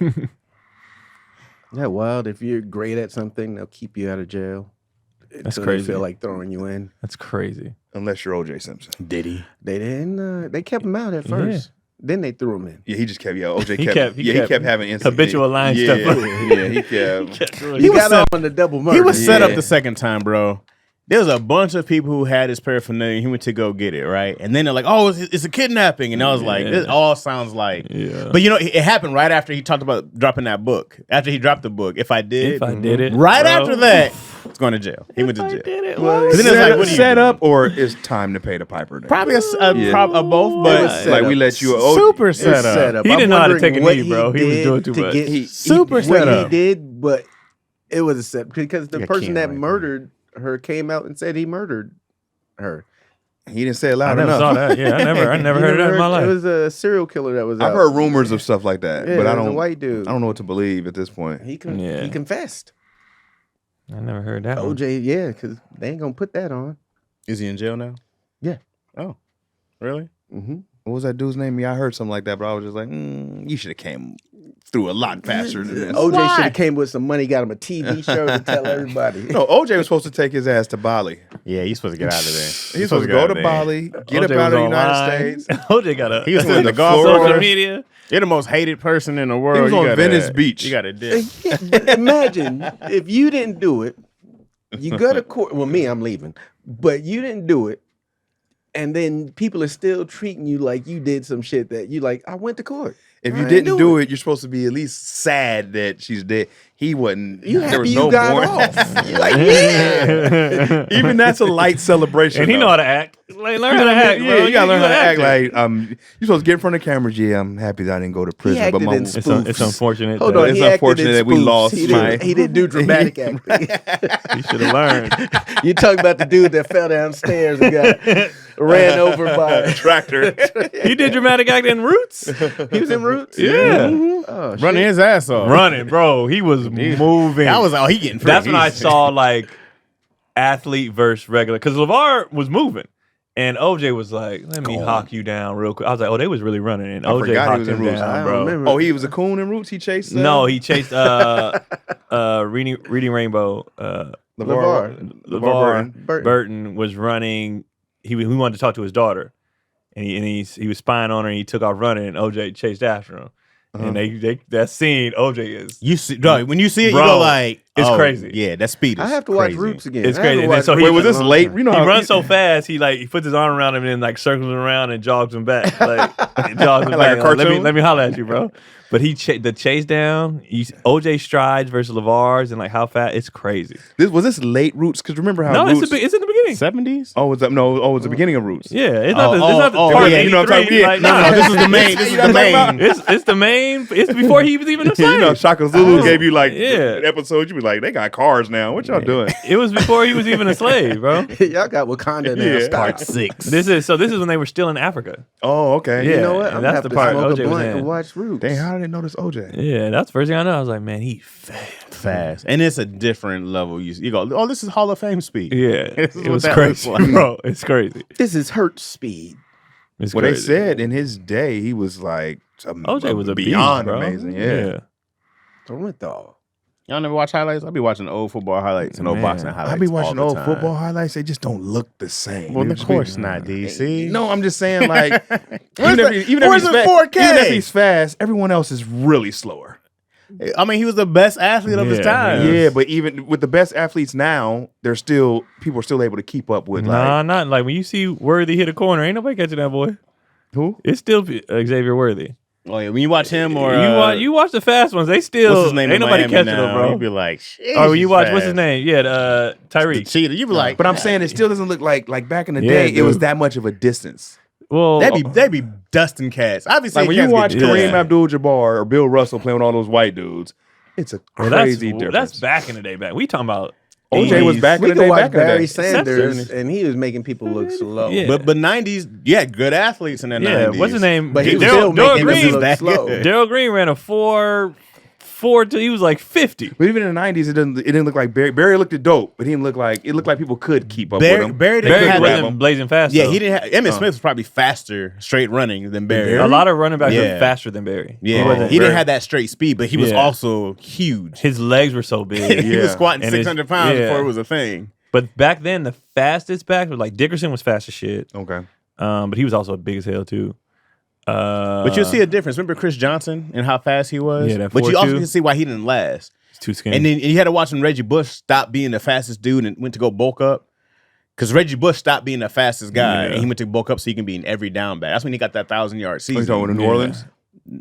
Isn't that wild? If you're great at something, they'll keep you out of jail. That's until crazy. They feel like throwing you in. That's crazy. Unless you're OJ Simpson. Diddy. They didn't. They kept him out at first. Then they threw him in. Yeah, he just kept. Yeah, OJ He kept. kept- he kept having incidents. habitual line yeah, stuff. Yeah, he kept. He was got set- off on the double murder. He was set up Yeah. the second time, bro. There's a bunch of people who had his paraphernalia. He went to go get it, right? And then they're like, "Oh, it's a kidnapping," and I was like, "This all sounds like." Yeah. But it happened right after he talked about dropping that book. After he dropped the book, if I did it, right bro. after that, it's going to jail. He went to jail. Well, Then it's like, what do you set do? up or it's time to pay the piper? Then? Probably a both, It but was set up. We let you super It's set up. set up. He I'm didn't know how to wondering take a what knee, bro. He was did doing too to much. get- Super what set up. he did, but it was a set because the Yeah, person Keon that right there. murdered her came out and said he murdered her. He didn't say it I loud never enough. saw that. Yeah, I never You heard of that in my It life. was a serial killer that was I've out. heard rumors of stuff like that, Yeah, but I it was a don't. white dude. I don't know what to believe at this point. He Yeah. confessed. I never heard that. one. OJ, yeah, because they ain't gonna put that on. Is he in jail now? Yeah. Oh, really? Mm-hmm. What was that dude's name? Yeah, I heard something like that, but I was just like, you should have came through a lot faster than this. OJ should have came with some money, got him a TV show to tell everybody. No, OJ was supposed to take his ass to Bali. Yeah, he's supposed to get out of there. He's supposed to go to Bali, get up OJ out of the was United online. States. OJ got a. He was In still in the the golf Florida. social media. You're the most hated person in the world. He was You on gotta- Venice Beach. You got a dick. Yeah, but imagine if you didn't do it, you go to court. Well, me, I'm leaving, but you didn't do it, and then people are still treating you like you did some shit that you like. I went to court. If I you ain't didn't do it, you're supposed to be at least sad that she's dead. He wasn't. You there happy was you no got more. off? You're like, yeah. Even that's a light celebration. And he though. know how to act. Like, learn how to act, Yeah, bro. you gotta learn how to act. actor. Like, you're supposed to get in front of cameras. Yeah, I'm happy that I didn't go to prison, but acted my in It's, spoofs. it's unfortunate. Hold that on, It's he acted unfortunate in that we spoofs. lost He my- didn't, he didn't do dramatic acting. He should have learned. You talking about the dude that fell downstairs and got ran over by a tractor. He did dramatic acting in Roots. He was in Roots. Yeah. Oh, Running his ass off. Running, bro. He was moving. That was all he getting free. That's when I saw like athlete versus regular. Because LeVar was moving. And OJ was like, let me hawk you down real quick. I was like, oh, they was really running. And I OJ forgot he hawked was him in Roots. down, I don't bro. remember. Oh, he was a coon in Roots. He chased. No, he chased Reading Rainbow. LeVar Burton was running. He wanted to talk to his daughter, and he was spying on her. And he took off running, and OJ chased after him. And they that scene, OJ is You see, dog, when you see it, Bro, you go like, it's oh, crazy. Yeah, that speed is I have to watch crazy. Roots again. It's I haven't crazy. And then watched so he- Roots Wait, was in a this long late? time. You know he how runs so fast. He puts his arm around him and then like circles him around and jogs him back. Like jogs him Like back. a cartoon? Let me holler at you, bro. But the chase down, OJ strides versus LeVar's and like how fast it's crazy. was this late Roots? Because remember how No, Roots? it's in the beginning. 70s? Oh, was that no? Oh, it was the beginning of Roots. Yeah, it's not the oh, part yeah, of you know what I'm 83, talking about? like, No, this is the main. This is the main. It's the main. It's before he was even a slave. You know, Shaka Zulu gave you like Yeah. an episode. You be like, they got cars now. What y'all doing? It was before he was even a slave, bro. Y'all got Wakanda now. Yeah. Stop. Part 6. This is when they were still in Africa. Oh, okay. Yeah. You know what? and I'm that's gonna have the to part smoke OJ a was blunt in. and watch Roots. Dang, how did they notice OJ? Yeah, that's the first thing I know. I was like, man, he Fast. And it's a different level. You go, oh, this is Hall of Fame speed. Yeah, This is it what was that crazy, looks like. bro. It's crazy. This is Hurt Speed. It's Well, they crazy. said in his day he was like OJ was a beyond beast, bro. amazing. Yeah. Throw it though. Y'all never watch highlights? I'll be watching old football highlights and old Man. boxing highlights. I be watching all old the time. football highlights. They just don't look the same. Well, It of just course be- not, DC. No, I'm just saying, like, Where's even where's the 4K? even if he's fast, everyone else is really slower. I mean, he was the best athlete of his Yeah, time. Yeah, but even with the best athletes now, people are still able to keep up with. Nah, not like when you see Worthy hit a corner, ain't nobody catching that boy. Who? It's still Xavier Worthy. Oh yeah, when you watch him or you watch the fast ones, they still what's his name? ain't in nobody Miami catching now? them, bro. You be like, Or when you watch what's fast. his name? Yeah, Tyreek. Cheetah. You be like, But I'm saying it still doesn't look like back in the Yeah, day. It was dude. that much of a distance. Well, they be dusting cats. Obviously, Like when you cats watch get Kareem Yeah. Abdul-Jabbar or Bill Russell playing with all those white dudes, it's a well, crazy that's difference. back in the day. Back we talking about OJ was 80s. back We in the could day. watch Back in the Barry day. Sanders, and he was making people look slow. Yeah. But 90s, yeah, good athletes in the Yeah, 90s. what's his name? But he was Daryl still making Green. people look that slow. good. Daryl Green ran a 4.4 till he was like 50. But even in the 90s, it didn't look like Barry. Barry looked dope, but he didn't look like it looked like people could keep up with him. Barry They didn't Barry could have grab wasn't him. blazing fast. Yeah, though. he didn't have. Emmett Smith was probably faster straight running than Barry. A lot of running backs Yeah. were faster than Barry. Yeah, wasn't he didn't very- have that straight speed, but he was Yeah. also huge. His legs were so big. He was squatting And his- 600 pounds yeah. before it was a thing. But back then, the fastest back was like Dickerson was fast as shit. Okay. But he was also big as hell too. But you'll see a difference. Remember Chris Johnson and how fast he was? Yeah, that but you also 4.2. can see why he didn't last. He's too skinny. And then you had to watch when Reggie Bush stopped being the fastest dude and went to go bulk up. Because Reggie Bush stopped being the fastest guy, Yeah. and he went to bulk up so he can be in every down back. That's when he got that 1,000-yard You season. talking to New Orleans?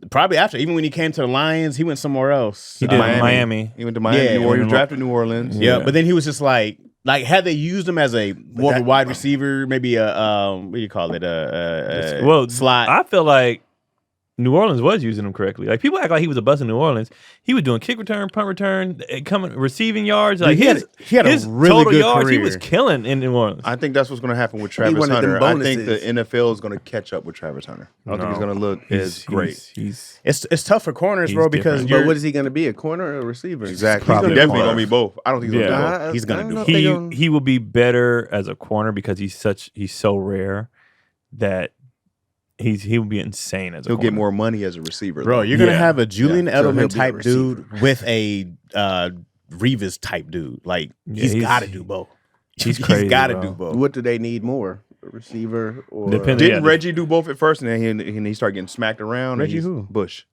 Probably after. Even when he came to the Lions, he went somewhere else. He did Miami. He went to Miami. Yeah. New Orleans. He was drafted in New Orleans. Yeah, Yeah. but then he was just like had they used him as a more of a wide receiver, maybe a what do you call it, a slot. I feel like New Orleans was using him correctly. Like people act like he was a bust in New Orleans. He was doing kick return, punt return, coming receiving yards. Like he had a his really total good yards, he career. was killing in New Orleans. I think that's what's going to happen with Travis wanted them Hunter. I think the bonuses. NFL is going to catch up with Travis Hunter. I don't think he's going to look as great. He's It's tough for corners, He's bro, because different. you're But what is he going to be? A corner or a receiver? Exactly. Probably He's definitely both. going to be both. I don't think he's going to Yeah. do both. He's gonna I don't do know it. if they gonna- he will be better as a corner because he's so rare that he will be insane as a He'll corner. get more money as a receiver. bro, though. you're gonna Yeah. have a Julian Yeah, so he'll Edelman be a type receiver. dude with a Revis type dude. Like Yeah, he's he's- got to do both. he's crazy, got to bro. do both. What do they need more? A receiver or Depends- Didn't Yeah. Reggie do both at first, and then he started getting smacked around? and Reggie he's- who? Bush.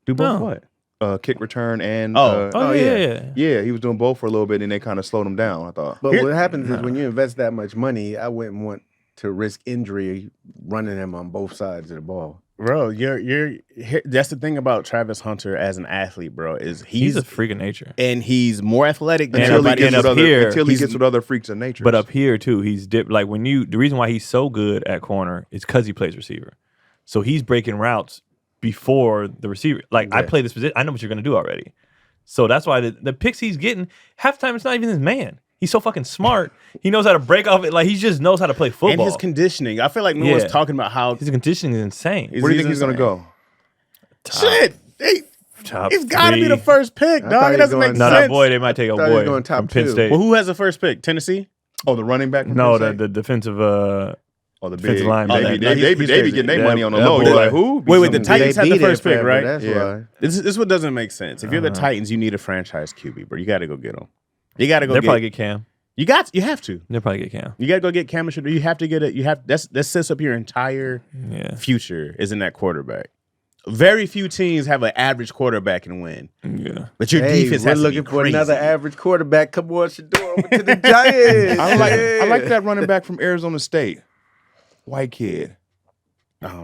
Do both No. what? Kick return and Oh. Oh, yeah. yeah, he was doing both for a little bit, and they kind of slowed him down. I thought. But Here- what happens is when you invest that much money, I wouldn't want to risk injury running him on both sides of the ball. Bro, that's the thing about Travis Hunter as an athlete, bro, is He's a freak of nature. and he's more athletic than And Until he everybody gets and with up other, here, until he he's- gets with other freaks of nature. But up here too, he's like the reason why he's so good at corner is because he plays receiver. So he's breaking routes before the receiver. Like I play this position, I know what you're gonna do already. So that's why the picks he's getting, half the time it's not even his man. He's so fucking smart. He knows how to break off it. Like he just knows how to play football. and his conditioning. I feel like no one's Yeah. talking about how His conditioning is insane. where do you think he's going to go? shit. Top He's got to be three. the first pick, I thought dog. he It doesn't was make going- No, sense. that boy, they might take a thought he was boy going top from Penn two. State. Well, who has the first pick? Tennessee. Oh, the running back. From No, Penn State? the defensive. Oh, the defensive big line. They Oh, be that- they be he's getting their that- money on the that low. boy- You're like, who? Wait, the They Titans had the beat it first pick, forever, right? That's Yeah. why. This is what doesn't make sense. If you're the Titans, you need a franchise QB, bro. You got to go get him. You got to go They'll get. probably get Cam. You have to. They'll probably get Cam. You got to go get Cam Shador. You have to get it. You have that sets up your entire Yeah. future is in that quarterback. Very few teams have an average quarterback and win, Yeah. but your Hey, defense we're has to looking be for crazy. another average quarterback. Come on, Shador over to the Giants. I like that running back from Arizona State, white kid.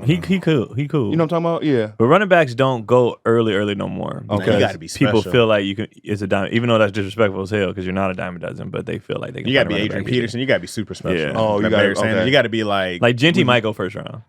He cool. He cool. You know what I'm talking about? Yeah. But running backs don't go early no more. you Because gotta be people special. feel like you can. It's a dime, even though that's disrespectful as hell because you're not a dime a dozen. But they feel like they can. You got to find be a running Adrian back easy. Peterson. You got to be super special. Yeah. Oh, you Like gotta- Barry Sanders. okay. You got to be like Like Genty might go first round.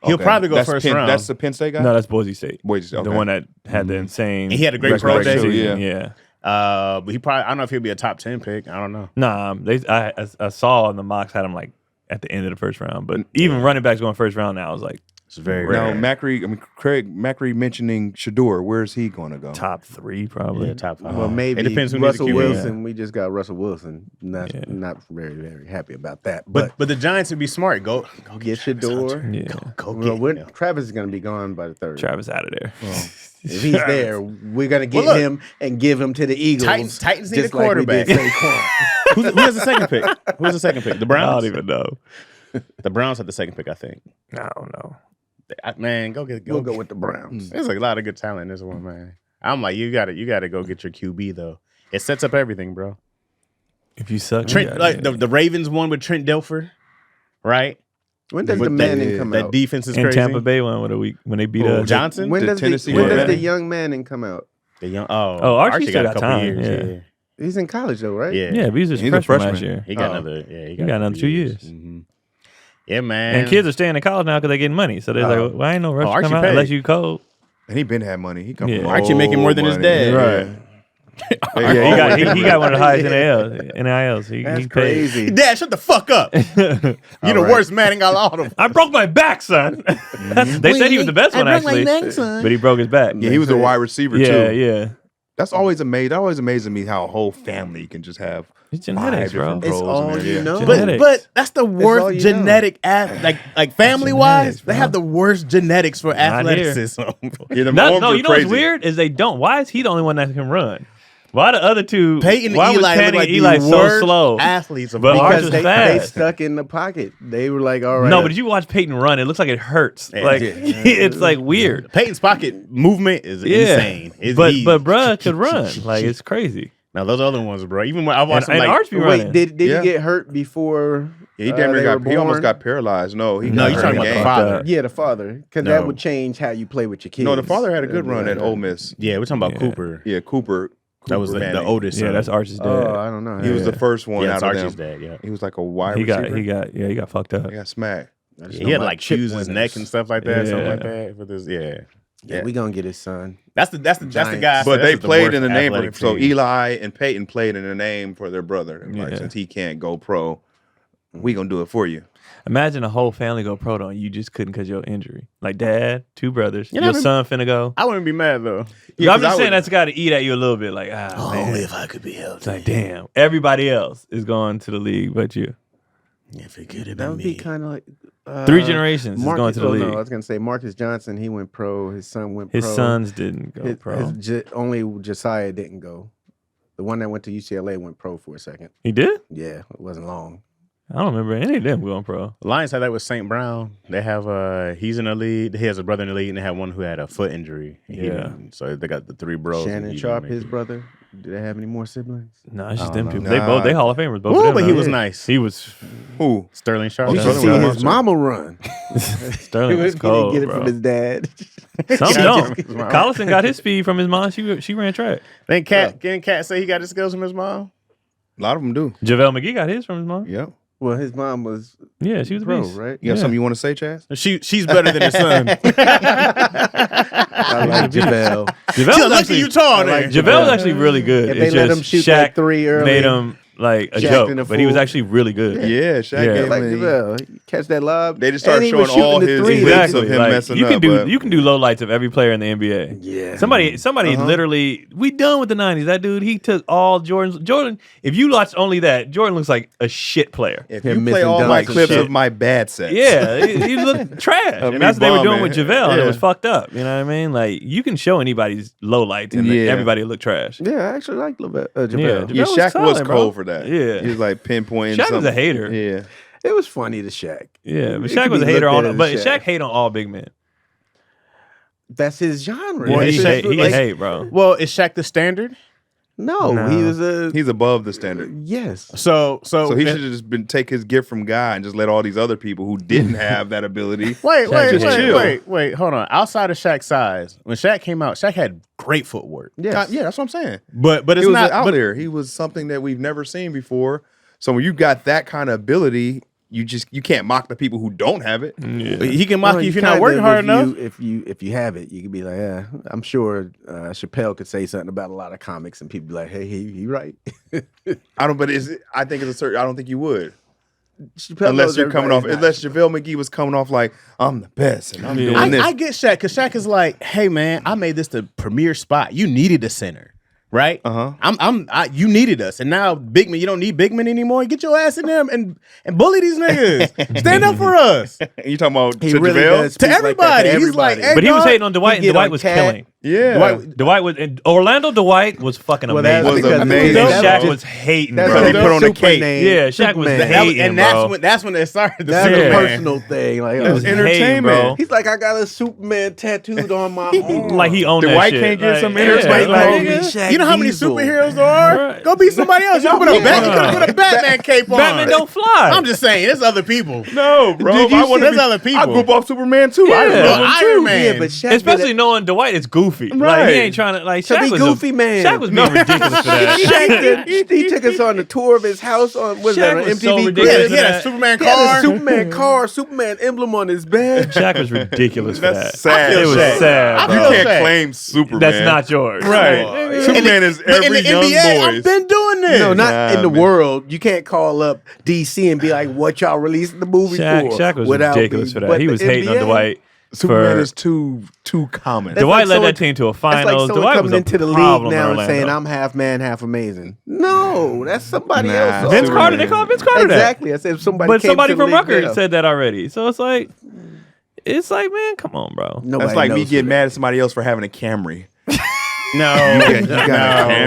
he'll Okay. probably go That's first Penn, round. That's the Penn State guy. No, that's Boise State. Boise, okay. The one that had the insane. And he had a great pro record day. season. Yeah. Yeah. But he probably I don't know if he'll be a top 10 pick. I don't know. Nah, I saw in the mocks had him like at the end of the first round. But even running backs going first round now, I was like It's very Now, rare. Craig Macri mentioning Shador. Where's he going to go? top 3 probably. Yeah, top 5. Well, maybe It depends who needs a Russell QB. Wilson. We just got Russell Wilson. Not Yeah. not very happy about that. But the Giants would be smart. Go get Shador. Yeah. Go Well, get him. Travis is going to be gone by the third. Travis out of there. If he's there, we're going to get Well, look, him and give him to the Eagles. Titans need just a like we did quarterback. Saquon. Who has the second pick? Who's the second pick? The I Browns. don't even know. The Browns had the second pick, I think. I don't know. Man, go. We'll go with the Browns. There's a lot of good talent in this one, man. I'm like, you got to go get your QB though. It sets up everything, bro. If you suck, Trent, you like gotta the Ravens won with Trent Dilfer, right? When does With the Manning come that out? defense is in crazy. Tampa Bay one with a week when they beat us. Johnson, When does Tennessee when does Manning? the young Manning come out? the young. Archie still got a couple time, years. yeah. He's in college though, right? Yeah. Yeah, but he was just He's a freshman last freshman. year. He got Oh. another. Yeah, he got another 2 years. Mhm. Yeah, man. And kids are staying in college now because they're getting money. So they're like, well, I ain't no rush to Archie come out paid. unless you cold. And he been had money. He come Yeah. from Archie making more than his old dad. money. Right. Yeah, he got one of the highest NILs. He That's paid. crazy. Dad, shut the fuck up. You're the right. worst Manning out of all of them. I broke my back, son. They said he was the best one actually, but he broke his back. Yeah, he was a wide receiver Yeah, too. yeah. That's always amazing. That always amazes me how a whole family can just have It's genetics, 5 different bro. It's pros all in there. you Yeah. know. Genetics. But that's the all worst you know. genetic like family wise, Genetics, they bro. have the worst genetics for Not here. athleticism. Yeah, them No, arms are you know crazy. what's weird is they don't. Why is he the only one that can run? Why the other two? Peyton why and Eli was look Penny like and Eli the so worst slow? athletes of But all Arch Because was they fast. stuck in the pocket. They were like, all right. No, but you watch Peyton run, it looks like it hurts. Yeah. Like Yeah. it's like weird. Peyton's pocket movement is Yeah, insane. It's but easy. bruh could run. Like it's crazy. Now those other ones, bro. Even when I watched And them, like, Arch be running. Wait, did Yeah. he get hurt before? Yeah, he damn near they got. were He almost born? got paralyzed. No, he No, got you hurt talking in about the game. father? Yeah, the father, because No. that would change how you play with your kids. No, the father had a good That'd be run like at that. Ole Miss. Yeah, we're talking about Yeah. Cooper. Yeah, Cooper. That was the Manning. oldest son. Yeah, that's Arch's dad. Oh, I don't know. He was the first one Yeah, out it's of Archie's them. dad. Yeah. He was like a wide he receiver. he got fucked up. He got smacked. I just He know had about like chip fuse his neck winners. and stuff like that, something like Yeah. that. For this, Yeah, we gonna get his son. that's the Giants. guy. But they that's the played worst in the name. athletic So team. Eli and Peyton played in the name for their brother. Like, Yeah. since he can't go pro, we gonna do it for you. Imagine a whole family go pro on you just couldn't because your injury. Like dad, 2 brothers, You know your what I son finna go. I wouldn't be mad though. Yeah, I'm 'cause I just saying would- that's got to eat at you a little bit. Like man. if I could be healthy. It's like damn, everybody else is going to the league, but you. If it could have That been would me. be kind of like 3 generations is going to the league. No, I was gonna say Marcus Johnson. He went pro. His son went His pro. sons didn't go pro. Only Josiah didn't go. The one that went to UCLA went pro for a second. He did? Yeah, it wasn't long. I don't remember any of them going pro. The Lions had that with St. Brown. They have he's in the lead. He has a brother in the league, and they had one who had a foot injury. Yeah. So they got the 3 bros. and Shannon he Sharp, didn't his make it. brother. Do they have any more siblings? No, it's just I them don't two. know. They Hall of Famers. Both Ooh, of them, but he though. was nice. He was Who? Sterling Sharp. Oh, You Sterling should see was his monster. mama run. Sterling was He cold, didn't get it bro. from his dad. Some Got don't. it from his mom. Collison got his speed from his mom. She ran track. Didn't Cat say he got his skills from his mom? A lot of them do. JaVale McGee got his from his mom. Yep. Well, his mom was Yeah, she was a pro, beast. right? You got Yeah. something you want to say, Chaz? She's better than his son. I like JaVale. JaVale was Look at actually, you tall like there. JaVale was actually really good. If It's they let just him shoot Shaq that 3 early, made him like a Jacked in joke, the but he was fool. actually really good. Yeah, Shaq Yeah. gave like him. JaVale. Catch that lob. They just started And he was showing all shooting the his three. clips Exactly. of him Like, messing you can up. do but- you can do lowlights of every player in the NBA. Yeah. Somebody Uh-huh. literally, we done with the 90s. That dude, he took all Jordan. If you watch only that, Jordan looks like a shit player. If Him you play missing all dunks my and clips shit. of my bad sets, Yeah, he looked trash. Of And that's me what they were doing with bombing. JaVale, and it Yeah. was fucked up. You know what I mean? Like, you can show anybody's lowlights, and Yeah. everybody look trash. Yeah, I actually like JaVale. Yeah, yeah, JaVale was Shaq was solid, bro. cold for that. Yeah. he was like pinpointing. Shaq was a something. hater. Yeah, It was funny to Shaq. Yeah, but It Shaq could was a be hater looked on at as but Shaq. Shaq hate on all big men. That's his genre. Yeah, It's he just hate, he like- hate, bro. Well, is Shaq the standard? No, No. he was a he's above the standard. yes. So So he should have just been take his gift from God and just let all these other people who didn't have that ability. just chill. wait, hold on. Outside of Shaq's size, when Shaq came out, Shaq had great footwork. Yes. Yeah, that's what I'm saying. But He it's was not out but, there. He was something that we've never seen before. So when you got that kind of ability, you can't mock the people who don't have it. he can mock Well, you if you're kind not working of, hard enough. If you have it, you could be like, yeah. I'm sure Chappelle could say something about a lot of comics, and people be like, hey, he right. I don't. But I think it's a certain. I don't think you would. Chappelle Unless knows you're coming off, everybody's unless JaVale McGee was coming off like, I'm the best and I'm Yeah. doing this. I get Shaq because Shaq is like, hey man, I made this the premier spot. You needed a center, right? You needed us, and now big man, you don't need big men anymore. Get your ass in there and bully these niggas. Stand up for us You talking about He to really JaVale? does to speak like that everybody. to He's like, everybody. hey, But he was dog, hating on Dwight, and he get Dwight on was Cat. killing. Yeah. Dwight was and Orlando Dwight was fucking Well, amazing. that's Was because amazing. that's Shaq just- was hating, that's bro. He his put on the super cake. name, Yeah, Shaq was Superman. hating, and bro. that's when it started. The That's a Superman. personal thing. Like, It was hating, entertainment. bro. he's like, I got a Superman tattooed on my arm. Like he owned that Dwight shit. can't get Like, some yeah, entertainment. like, Call me nigga. Shaq You know how many Diesel. superheroes there are? Right. Go be somebody else. You could put a Batman cape on. Batman don't fly. I'm just saying, there's other people. No, bro. Did If you I see wanna there's be- other people? I group off Superman too. I Yeah. love him Iron too. Man. Yeah, but Shaq Especially did knowing Dwight is goofy. Like Right. he ain't trying to like To Shaq be was goofy, man. Shaq was being ridiculous for that. Shaq did, he took us on the tour of his house on was that Shaq on was so MTV ridiculous. Cribs? He had a that. Superman He had a car. Superman car, Superman emblem on his bed. Shaq was ridiculous for That's that. sad. It was Shaq. sad. I bro. You feel can't Shaq. claim Superman. That's not yours. right. Superman is But in every the young NBA, I've boy's. been doing this. No, not Nah, in the man. world. You can't call up DC and be like, "What y'all releasing the movie for?" Shaq was without ridiculous me. for that. But He the was hating on NBA, Dwight. Superman for, is too common. That's Dwight like led someone- that team to a That's like finals. someone Dwight was coming a into the league problem in now and Orlando. saying, "I'm half man, half amazing." No, that's somebody Nah, else. Vince Superman. Carter. They call Vince Carter that. Exactly. I said if somebody. But came somebody to the from league Rutgers now. said that already. So it's like, man, come on, bro. Nobody That's like me knows getting who mad at somebody else for having a Camry. No,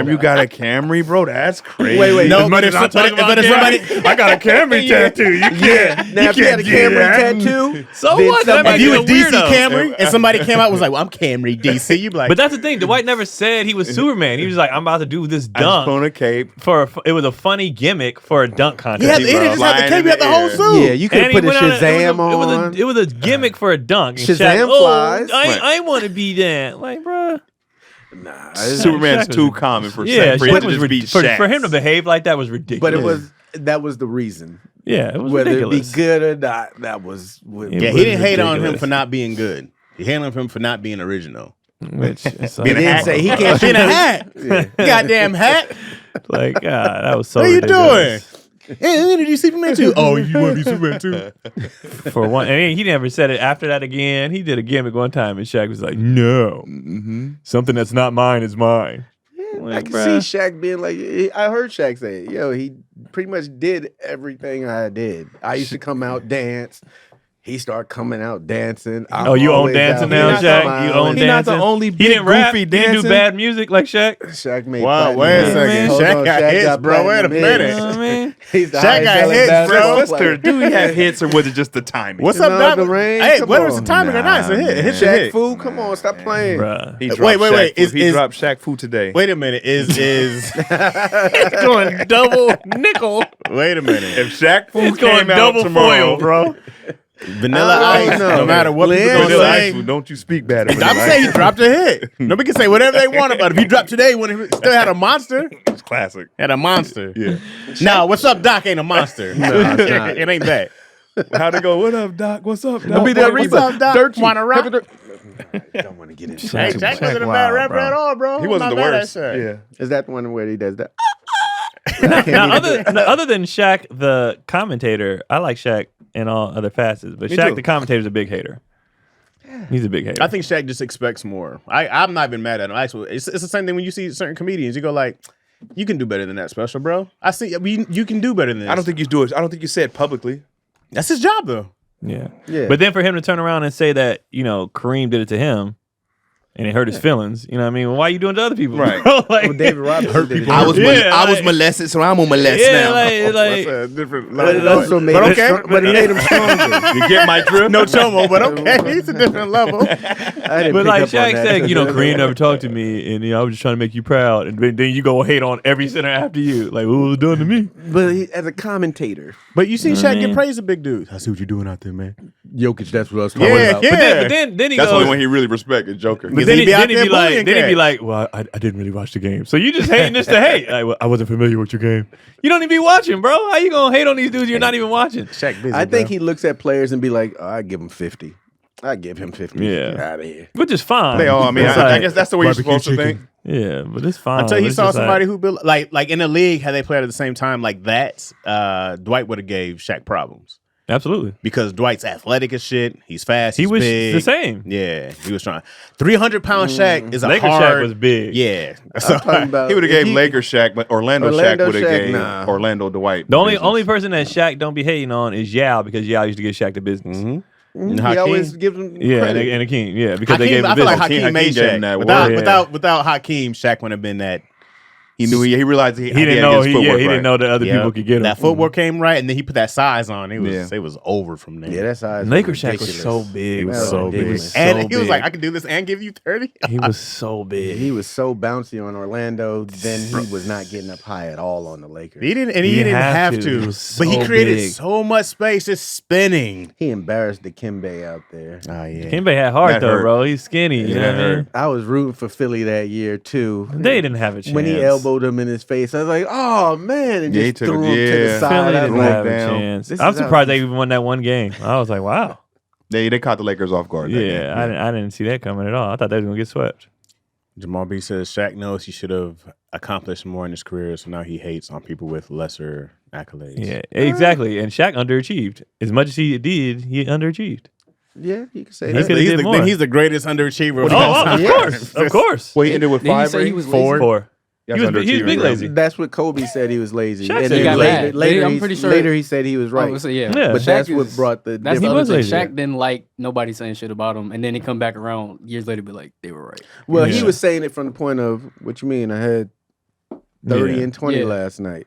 You got a Camry, bro? That's crazy. Wait. No, but if somebody, I got a Camry tattoo. You can't. Now, if you had a Camry tattoo, So then what? That somebody- might if you be was a DC weirdo. Camry and somebody came out and was like, well, I'm Camry DC, you'd be like, But that's the thing. Dwight never said he was Superman. He was like, I'm about to do this I just put dunk on a cape. it was a funny gimmick for a dunk he contest. just had the Flying cape, in he had the the whole air. suit. yeah, you could And put he a went on Shazam on. it was a gimmick for a dunk. And Shazam Shaq, flies. I want to be that. Like, bruh. Nah, Superman's Shaq was- too common for Yeah, Shaq. For him Shaq to was just be for him to Shaq. behave like that was ridiculous. but that was the reason. Yeah, it was Whether ridiculous. it be good or not, that was. Yeah, Yeah, was he didn't hate on him ridiculous. for not being good. He hated on him for not being original. Which it's He like, didn't say he can't In shoot a hat. Goddamn hat. like God, that was so What are you ridiculous. doing? Hey, did you Superman too? Oh, you want to be Superman too? For one, and he never said it after that again. He did a gimmick one time, and Shaq was like, "No, something that's not mine is mine." I Like, can bruh. see Shaq being like, I heard Shaq say, yo, he pretty much did everything I did. I used to come out dance. He started coming out dancing. I'm Oh, you own always dancing out now, here Shaq? smiling. You own He not dancing? the only He big didn't rap. goofy He didn't do dancing. bad music like Shaq. Shaq made Wow, platinum wait a hits. second. Hold Shaq on, got hits, got bro. Wait a platinum minute. hits. You know what I mean? He's the Shaq highest got selling hits, basketball bro. player. Do he have hits or was it just the timing? What's You up, know, Doc? the rain, Hey, come whether it's the on. timing or not, it's a hit. Hit your Shaq hit. Fu, come on, stop playing. Bruh. He dropped Wait. Shaq Is- Fu. He is- dropped Shaq Fu today. Wait a minute. Is It's going double nickel. wait a minute. If Shaq Fu It's going came out double tomorrow, foil, bro. Vanilla I don't Ice, know. no matter what people Leanne gonna Vanilla say. Ice, don't you speak bad about I'm saying he dropped a hit. Nobody can say whatever they want about it. If he dropped today, when he still had a monster, It's classic. had a monster. Yeah. Now, what's up, Doc? Ain't a monster. No, it's not. It ain't that. How'd it go? What up, Doc? What's up, Doc? I'll be there, What's Reba. up, Doc? Dirty. Wanna rock? Don't want to get into Hey, Shaq. Jack wasn't a Wow, bad rapper bro. at all, bro. He wasn't I'm the not mad at worst. Shaq. Yeah. Is that the one where he does that? Now, other than Shaq, the commentator, I like Shaq in all other facets, but Me Shaq, too. the commentator's a big hater. He's a big hater. I think Shaq just expects more. I'm not even mad at him. Actually, it's the same thing when you see certain comedians. You go like, you can do better than that, special, bro. I see. You can do better than this. I don't think you do it. I don't think you say it publicly. That's his job, though. yeah. Yeah. But then for him to turn around and say that, Kareem did it to him and it hurt his feelings, you know what I mean? Well, why are you doing it to other people? Right. bro? Like, Well, David Robinson did it. I was molested, so I'm gonna molest yeah, like, That's a different But it level. also made But him okay. strong, but it made him stronger. You get my drift? No chomo, but okay. He's a different level. I didn't but pick like up on Shaq that. said, Kareem never talked to me, and I was just trying to make you proud, and then you go hate on every center after you, like what was it done to me? But as a commentator, But you see I Shaq mean- get praised, a big dude. I see what you're doing out there, man. Jokic, that's what I was talking Yeah, about. yeah. But then he That's the goes, only one he really respected, Joker. but Because then he he be out there be like, bullying then he be cats. like, well, I didn't really watch the game, so you just hating this to hate. Like, I wasn't familiar with your game. You don't even be watching, bro. How you gonna hate on these dudes you're not even watching? Shaq busy, I think bro. he looks at players and be like, oh, I give him 50. I give him 50. Yeah. Get out of here. Which is fine. They all. I mean, It's I like- guess that's the way you're barbecue supposed to think. Yeah, but it's fine. Until he It's saw just somebody like, who built like in the league, had they played at the same time like that, Dwight would have gave Shaq problems absolutely. because Dwight's athletic as shit. He's fast. He He's was big. the same. Yeah, he was trying. 300-pound Shaq is a Laker hard. Shaq was big. Yeah, I'm so, talking about He would have if gave Lakers Shaq, but Orlando Orlando Shaq would have Shaq, gave nah. Orlando Dwight. The business. only person that Shaq don't be hating on is Yao because Yao used to give Shaq the business. And He always gives him Yeah, credit. and Hakeem. Yeah, because they Hakeem, gave him I the feel like business. Hakeem made Hakeem gave him Shaq. that Without, word. without Hakeem, Shaq wouldn't have been that. He knew. He realized he He didn't had know. his footwork He right. didn't know that other people could get him. That footwork came right, and then he put that size on. It was Yeah. it was over from there. Yeah, that's how Laker Shaq was so big. He was bro. so He big. was And so he was like, big. I can do this and give you 30. He was so big. He was so bouncy on Orlando, then he was not getting up high at all on the Lakers. He didn't, and he, He didn't had have to. to. It was But he so created big. so much space just spinning. He embarrassed the Kimbe out there. Oh yeah. Kimbe had heart That though, hurt. bro. He's skinny. You know that what I mean? hurt. I was rooting for Philly that year too. They didn't have a chance. When he elbowed him in his face, I was like, "Oh man!" And Yeah, he just took threw it- him to yeah. the side. Philly I was didn't like, have a down. chance. This I'm is how surprised they this- even won that one game. I was like, wow. They caught the Lakers off guard. that Yeah, game. I didn't see that coming at all. I thought they were gonna get swept. Jamal B says Shaq knows he should have accomplished more in his career, so now he hates on people with lesser accolades. Yeah, exactly. And Shaq underachieved as much as he did. He underachieved. Yeah, you can say He that. could've did more. Then he's the greatest underachiever. Oh, of Yeah. course, of course. Well, he ended with Did he 5 say he rings. was Four. lazy? Four. That's He was big underachieving, bro. lazy. That's what Kobe said. He was lazy. Shaq And said then he got later, mad. later, I'm he- pretty sure- later he said he was right. Oh, so yeah. Yeah. But Shaq that's what is- brought the That's He the was other thing. lazy. Shaq didn't like nobody saying shit about him, and then he come back around years later, be like, they were right. Well, he Yeah. was saying it from the point of, what you mean? I had 30 Yeah. and 20 Yeah. last night.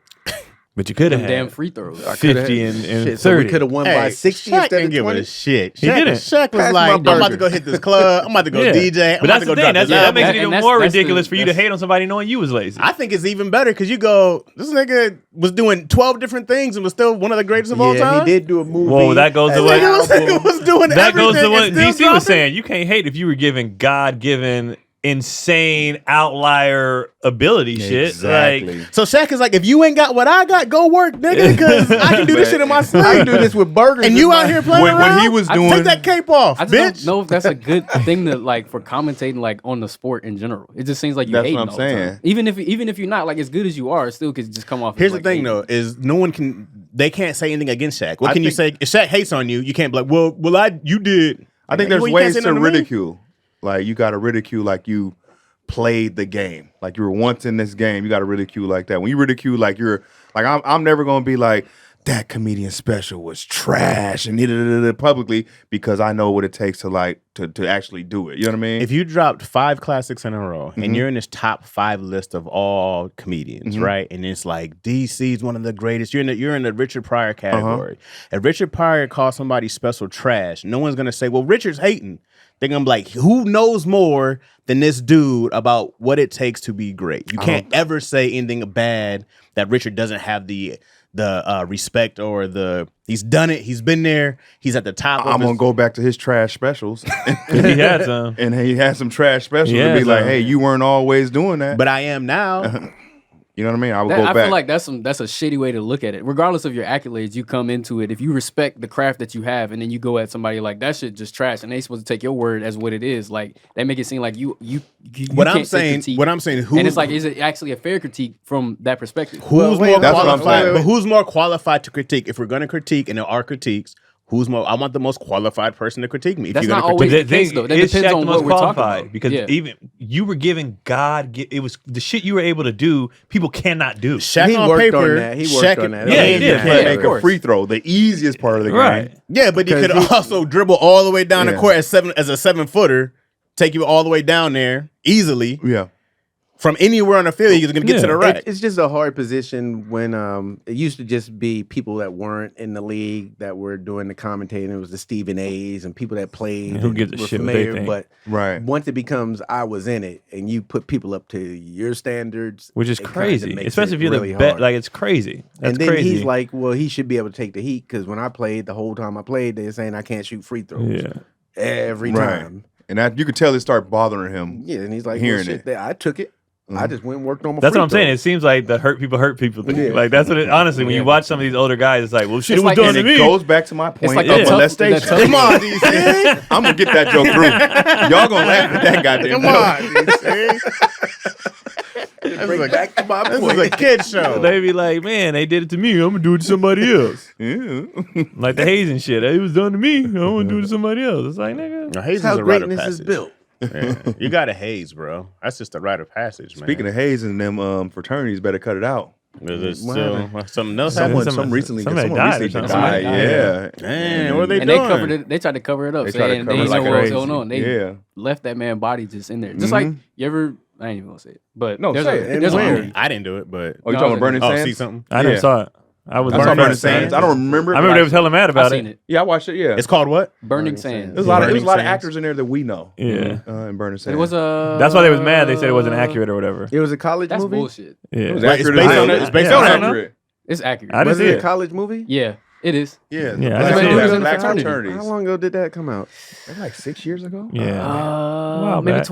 But you could have Them damn had free throws. I coulda 50 had- and shit, so we 30. could have won by 60 Shaq instead didn't of give 20. a shit. He Shaq, didn't. Shaq was Pass like, my I'm about to burger. go hit this club. I'm about to go Yeah. DJ. I'm But about that's to the go thing. drop That's, this that album. makes it And even that's- more that's the- ridiculous for you to that's- hate on somebody knowing you was lazy. I think it's even better because you go, this nigga was doing 12 different things and was still one of the greatest of all Yeah, time. he did do a movie. Whoa, that goes to an what- This nigga album. was doing That goes to everything what and still DC was dropping. saying. You can't hate if you were given God-given, insane, outlier ability shit. Exactly. Like, So Shaq is like, if you ain't got what I got, go work, nigga, because I can do this shit in my sleep. I can do this with burgers. And in you my- out here playing When around? he was I doing Take that cape off, I just bitch. don't know if that's a good thing to like for commentating like on the sport in general. It just seems like you That's hate what I'm all the time. saying. Even if you're not like as good as you are, it still could just come off. Here's as, the thing, hating. though, is no one can, they can't say anything against Shaq. What I can you say? think- If Shaq hates on you, you can't be like, you did. I think Well, there's you can't ways say to nothing to me. ridicule. Like you got to ridicule like you played the game, like you were once in this game. You got to ridicule like that. When you ridicule like you're like I'm never gonna be like that comedian special was trash and publicly because I know what it takes to like to actually do it. You know what I mean? If you dropped 5 classics in a row Mm-hmm. and you're in this top 5 list of all comedians, Mm-hmm. right? And it's like DC's one of the greatest. You're in the Richard Pryor Uh-huh. category. If Richard Pryor calls somebody special trash, no one's gonna say, well, Richard's hating. They're gonna be like, who knows more than this dude about what it takes to be great? You can't ever say anything bad that Richard doesn't have the respect or he's done it, he's been there, he's at the top of I'm gonna go back to his trash specials, 'cause he had some. and he had some trash specials Yeah, to be like, so- hey, you weren't always doing that. But I am now. You know what I mean? I would That- go I back. feel like that's a shitty way to look at it. Regardless of your accolades, you come into it if you respect the craft that you have, and then you go at somebody like that shit just trash, and they supposed to take your word as what it is. Like they make it seem like you What I'm can't take saying, critique. what I'm saying, and it's like, is it actually a fair critique from that perspective? Who's wait, more that's what I'm qualified? saying. But who's more qualified to critique? If we're going to critique, and there are critiques, who's more? I want the most qualified person to critique me. If That's you're not gonna always critique, But the case, though. That is depends Shaq on the what most we're talking qualified? about. Because Yeah. even you were giving it was the shit you were able to do. People cannot do. Shaq He on worked paper, on that. He worked Shaq, on that. Yeah, he you did. can't Yeah, make of a course. free throw, the easiest part of the Right. game. Yeah, but he could Because he- also dribble all the way down the Yeah. court as a 7-footer, take you all the way down there easily Yeah. from anywhere on the field. He's going to get to the rack. It's just a hard position when it used to just be people that weren't in the league that were doing the commentating. It was the Stephen A's and people that played. Yeah, who and gives a were shit what they familiar, think. But Right. once it becomes I was in it and you put people up to your standards, Which is it kinda crazy, makes especially it if you're really the bet. hard. Like it's crazy. That's and then crazy. he's like, well, he should be able to take the heat because when I played, the whole time I played, they're saying I can't shoot free throws yeah. every Right. time. And that you could tell it started bothering him. Yeah, and he's like, Hearing well, shit, I took it. I just went and worked on my That's free what I'm saying. It throws. seems like the hurt people thing. Yeah. Like that's what it. Honestly, when you watch some of these older guys, it's like, well, shit, It's it was like- done And to it me. goes back to my point like of that tough- molestation. that tough- Come on, DC. I'm gonna get that joke through. Y'all gonna laugh at that goddamn Come joke. on, DC. Bring back to my This point. is a kid show. They be like, man, they did it to me. I'm gonna do it to somebody else. Yeah. Like the hazing shit. It was done to me. I'm gonna do it to somebody else. It's like, nigga. No, Hayes That's is how a rite of greatness is passage. built. Yeah. You got to haze, bro. That's just a rite of passage, man. Speaking of hazing, them fraternities better cut it out. There's What still happened? something else Someone, happened. some recently, somebody someone died or recently something. died. Somebody Yeah. Man, what are they And doing? they covered it. They tried to cover it up, They tried to saying cover they it didn't like know what was crazy. going on. They Yeah. left that man body just in there. Just like you ever. I ain't even gonna say it, but No, there's say a it. there's a Where? movie. I didn't do it, but Oh, you No, talking about Burning oh, Sands? see something. I never Yeah. saw it. I was I saw Burning Burning Sands. Sands. I don't remember. I remember they was telling Matt I've about seen it. it. Yeah, I watched it. Yeah. It's called what? Burning Burning Sands. There's a lot of Burning of Sands. actors in there that we know. Yeah. In Burning Sands. It was a. That's why they was mad. They said it wasn't accurate or whatever. It was a college That's movie. bullshit. Yeah. It was Wait, it's accurate based as on hell. it? It's based Yeah, on I it? don't know. Accurate. It's accurate. I didn't Was see it a it. college movie? Yeah, it is. Yeah. Yeah, I Black- didn't see it. Black It was in the fraternity. fraternity. How long ago did that come out? Like 6 years ago. Yeah. Maybe back.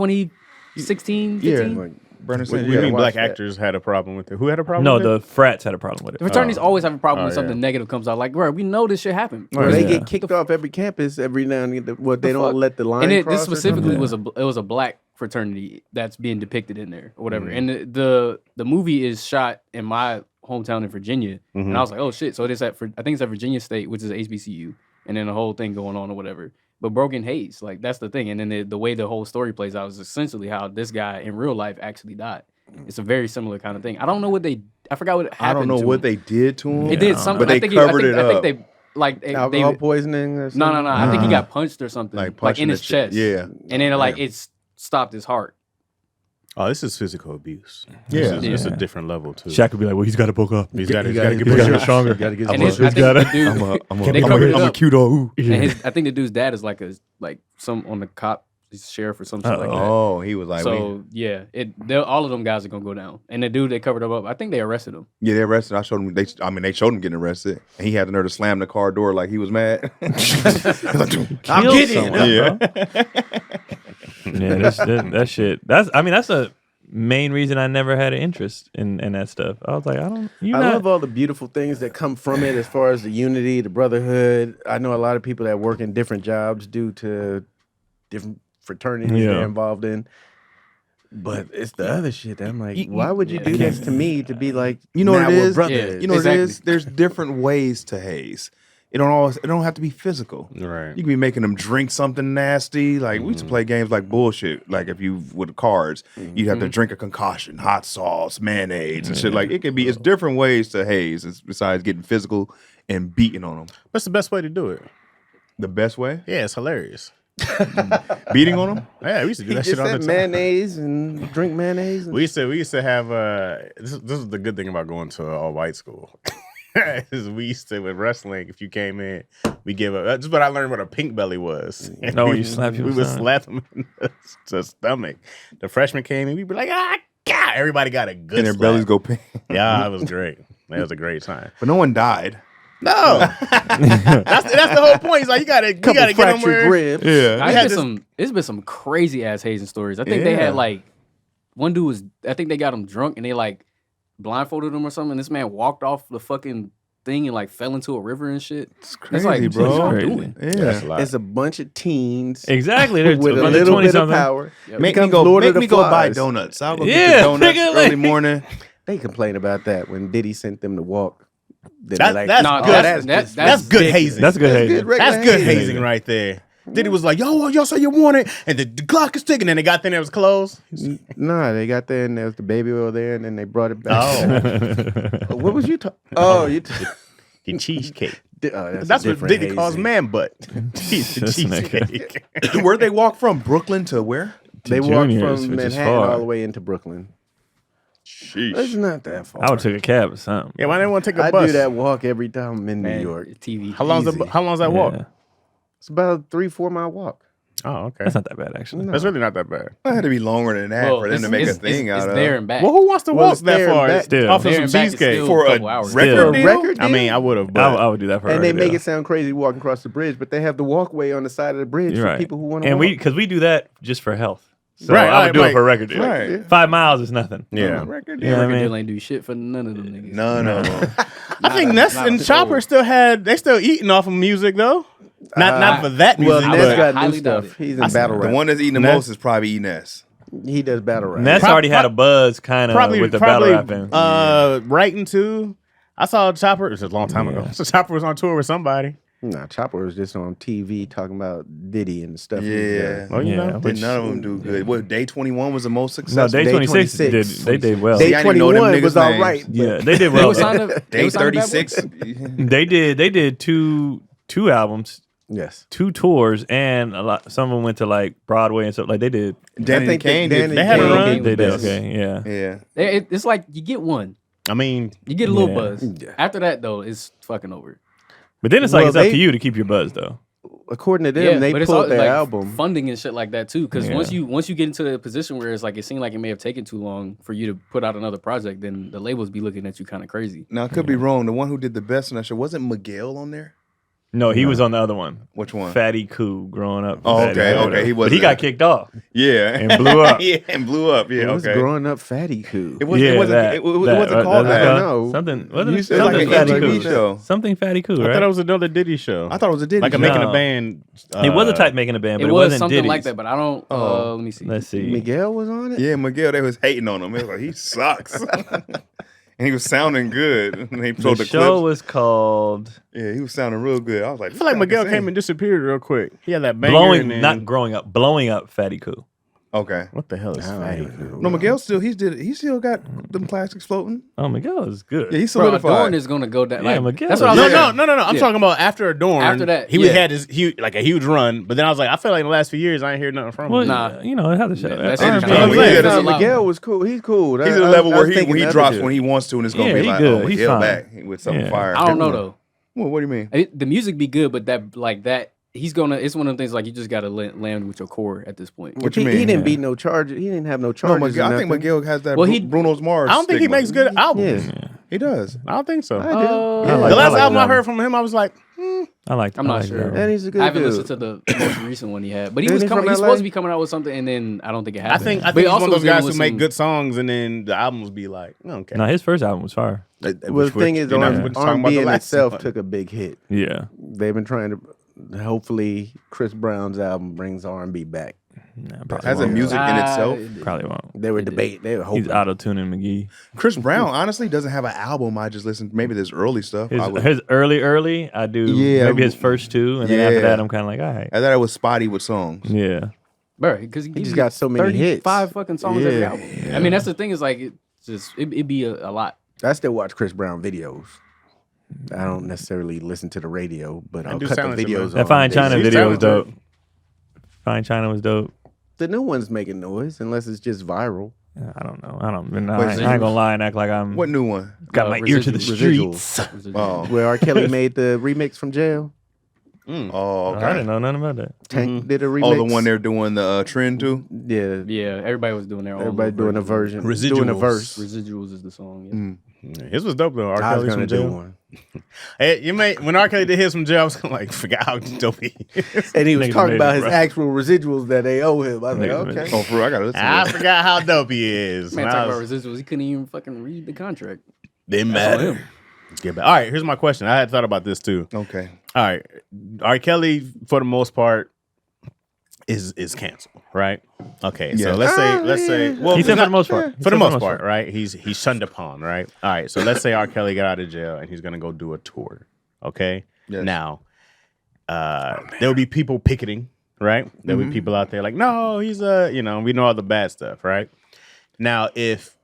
2016, Yeah. 15. Like, Burning What Sands. do You you gotta mean watch black that. actors had a problem with it? Who had a problem No, with it? the frats had a problem with it. The fraternities always have a problem when Oh, something yeah. negative comes out. Like, bro, we know this shit happened. Or they Yeah. get kicked off every campus every now and again. What they The don't fuck? let the line And cross. this or specifically something? was a black fraternity that's being depicted in there or whatever. And the movie is shot in my hometown in Virginia, and I was like, oh shit! So it is I think it's at Virginia State, which is HBCU, and then the whole thing going on or whatever. But Broken Hayes, like that's the thing. And then the way the whole story plays out is essentially how this guy in real life actually died. It's a very similar kind of thing. I don't know what I forgot what happened. I don't know to what him. they did to him. It did something, but they covered it up. I think they like Alcohol poisoning or something? No. I think he got punched or something, like in his chest. Yeah, and then like it's stopped his heart. Oh, this is physical abuse. Yeah. It's a different level too. Shaq would be like, well, he's got to bulk up. He's got to He's got to get get stronger. Got to get And stronger. I think the dude, they covered it I'm a up. cute dog. And I think the dude's dad is like some on the cop, he's sheriff or something like that. Oh, he was like, So yeah, all of them guys are gonna go down. And the dude they covered him up, I think they arrested him. yeah, they arrested. I showed him. They showed him getting arrested, and he had the nerve to slam the car door like he was mad. I'm getting yeah. Yeah, that shit. That's a main reason I never had an interest in that stuff. I was like, I love all the beautiful things that come from it as far as the unity, the brotherhood. I know a lot of people that work in different jobs due to different fraternities they're involved in. But it's the other shit that I'm like, why would you do this to me to be like, You know what now it we're is? brothers? You know what Exactly. it is? There's different ways to haze. It don't have to be physical. Right. You can be making them drink something nasty. Like we used to play games like bullshit. Like if you with cards, you'd have to drink a concoction, hot sauce, mayonnaise, and shit. Like it can be. It's different ways to haze besides getting physical and beating on them. What's the best way to do it? The best way, Yeah, it's hilarious. beating on them. Yeah, we used to do He that just shit all the said time. mayonnaise and drink mayonnaise. And We used to have this is the good thing about going to an all white school. Is we used to with wrestling, if you came in, we give up. That's what I learned what a pink belly was. No, you slap we your would son. slap them in the stomach. The freshmen came in, we'd be like, God, everybody got a good And their slap. bellies go pink. Yeah, it was great. It was a great time. But no one died. No, that's the whole point. It's like you gotta couple get them fractured where. ribs. Yeah. It's been some crazy ass hazing stories. I think they Yeah. had like one dude I think they got him drunk and they like blindfolded him or something. And this man walked off the fucking thing and like fell into a river and shit. It's crazy, like, bro. what y'all Crazy. doing? Yeah. That's a lot. It's a bunch of teens Exactly. There's with a a bunch of little bit of 20-something. power. Yep. Make me Becomes go. Lord of Make the me go buy Flies. donuts. I'll go Yeah, get the donuts nigga, early like- morning. They complain about that when Diddy sent them to walk. Then That- they're that's No, good. that's good ridiculous. hazing. That's good hazing. regular That's good hazing. hazing right there. Diddy was like, yo, y'all say you want it, and the clock is ticking, and they got there and it was closed. Nah, they got there and there was the baby oil there, and then they brought it back. Oh, What was you talking? Oh, you. the cheesecake. That's That's what Diddy calls man butt. He's the This nigga. cheesecake. Where'd they walk from? Brooklyn to where? They walked Juniors, from which is Manhattan far. all the way into Brooklyn. It's not that far. I would take a cab or something. Yeah, why didn't want to take a I bus? do that walk every time I'm in New Man, York. TV. How long's Easy. that walk? Yeah. It's about a 3-4 mile walk. Oh, okay. That's not that bad, actually. That's really not that bad. It had to be longer than that Well, for them to make a thing out it's of. there and back. Well, who wants to Well, walk it's that there and far back. Still. off of There some and back is cheesecake? still For a couple hours. record Still. deal? Record I mean, I would have, but I would do that for And a they record make deal. it sound crazy walking across the bridge, but they have the walkway on the side of the bridge You're for right. people who want to And walk. because we do that just for health. So Right, I would right, do right. it for a record deal. Right. 5 miles is nothing. yeah. Record You deal. know what I Record mean? deal ain't do shit for none of them niggas. None of them. I think Ness not and a Chopper soul. they still eating off of music though. Not for that well, music, Ness but got new highly doubt stuff. it. He's in battle The rap. one that's eating the Ness? most is probably Ines. He does battle rap. Ness already had a buzz kind of with the battle rapping. writing too. I saw Chopper. It was a long time ago. So Chopper was on tour with somebody. Nah, Chopper was just on TV talking about Diddy and stuff. Yeah. Oh, you Yeah, know. But none of them do good. What, Day 21 was the most No, successful? Day Day 26 did 26. they did well. Day See, I didn't know them 21 niggas' was all names. right. but Yeah, they did They well. was signed to- they Day was signed to Bad 36. They did two albums, Yes. 2 tours, and a lot. Some of them went to like Broadway and stuff. Like they did. Danny think Kane that did. Danny They had a Kane run. gave They the did best. okay. Yeah. Yeah. It's like you get one. I mean, You get a little Yeah. buzz. Yeah. After that though, it's fucking over. But then it's like Well, it's up they- to you to keep your buzz though. According to them, they but it's pulled all, their like, album. funding and shit like that too. Because Yeah. once you get into the position where it's like it seemed like it may have taken too long for you to put out another project, then the labels be looking at you kind of crazy. Now, I could be wrong. The one who did the best on that show, wasn't Miguel on there? No, he was on the other one. Which one? Fatty Cool growing up. Oh, Fatty okay, Cool, okay, whatever. he But wasn't he got there. kicked off. Yeah. And blew up. Yeah, and blew up. Yeah, It was okay. growing up fatty cool. It wasn't, it wasn't, it wasn't called I that. don't know. Something. Wasn't You it said something like an Fatty MTV Cool? show. Something Fatty Cool, I right? thought it was another Diddy show. I thought it was a Diddy like a show. making a No. band. It was a type making a band, but It it was wasn't something Diddy's. like that, but I don't. Let me see. Let's see. Miguel was on it? Yeah, Miguel, they was hating on him. It was like, he sucks. And he was sounding good. And they The showed the show clips. was called Yeah, he was sounding real good. I was like, I feel like Miguel came and disappeared real quick. He had that banger Blowing, and then, not growing up, blowing up Fatty Cool. Okay. What the hell is I fade? don't know. No, Miguel he still got them plastics floating. Oh, Miguel is good. Yeah, he's Bro, solidified. Adorn is gonna go down. Yeah, Like, Miguel that's what I is- was No, saying. no. I'm Yeah. talking about after Adorn. After that, he yeah. had his huge, like a huge run. But then I was like, I feel like in the last few years, I ain't heard nothing from Well, him. Nah. you know, it has to show. That's R&B. interesting. Yeah, Yeah, that's allowed. Miguel was cool. He's cool. He's at a level where he drops when he wants to, and it's gonna Yeah, be he like, good. oh, He's Miguel fine. back with something Yeah. fire. I don't know though. Well, what do you mean? The music be good, but that he's gonna. It's one of them things like you just gotta land with your core at this point. What you He mean? didn't beat no charges. He didn't have no No, charges. Miguel, or I think nothing. Miguel has that. Well, Bruno's Mars. I don't think he stigma. makes good albums. Yeah. He does. I don't think so. I do. Uh, I like- The last I like album I that heard from him, I was like, I like. I'm I not like sure. that. And he's a good I haven't dude. listened to the most recent one he had, but he Isn't was he coming. from He's LA? supposed to be coming out with something, and then I don't think it I happened. think But he's he one of also those was dealing guys who with make some- good songs, and then the albums be like, okay. No, his first album was fire. Well, the thing is, R&B in itself took. took a big hit. Yeah. They've been trying to. Hopefully, Chris Brown's album brings R&B back. Nah, probably Has a won't. music in itself. Probably won't. They were debating. They were hoping. He's auto tuning McGee. Chris Brown honestly doesn't have an album. I just listened. Maybe this early stuff. His early, I do. Yeah. Maybe his first two, and then after Yeah. that, I'm kind of like, all right. I thought it was spotty with songs. Yeah. bro, because he just got so many hits. 5 fucking songs every Yeah. album. I mean, that's the thing is like it's just it'd be a lot. I still watch Chris Brown videos. I don't necessarily listen to the radio, but I'll do cut the silence, videos man. on. That Fine China He's video was talented. dope. Fine China was dope. The new one's making noise unless it's just viral. I don't know. I ain't Residuals? gonna lie and act like I'm What new one? got my ear to the Residuals. streets. Oh, Where R. Kelly made the remix from jail. oh, I okay. didn't know nothing about that. Tank did a remix. Oh, the one they're doing the trend to. Yeah, Yeah, everybody was doing their own. everybody little doing a version, Residuals. doing a verse. Residuals is the song. Yeah. Mm. His was dope though. R. I was Kelly's gonna from do jail. one, Hey, when R. Kelly did his from jail, I was like, forgot how dope he is. and he was Niggas talking made about it, his bro. actual residuals that they owe him. I was like, Niggas made okay. Oh, for real, I gotta listen. I to forgot how dope he is. Man, When talking I about was- residuals, he couldn't even fucking read the contract. Didn't That's on matter. him. Get back. All right, here's my question. I had thought about this too. it. Okay. All right, R. Kelly for the most part is canceled, right? Okay, so Yes. let's say well He said it's for the not- most part. He for said the most part, part. right? He's shunned upon, right? All right, so let's say R. Kelly got out of jail and he's gonna go do a tour. Okay, Yes. now there will be people picketing, right? There'll be people out there like, no, he's we know all the bad stuff, right? Now, if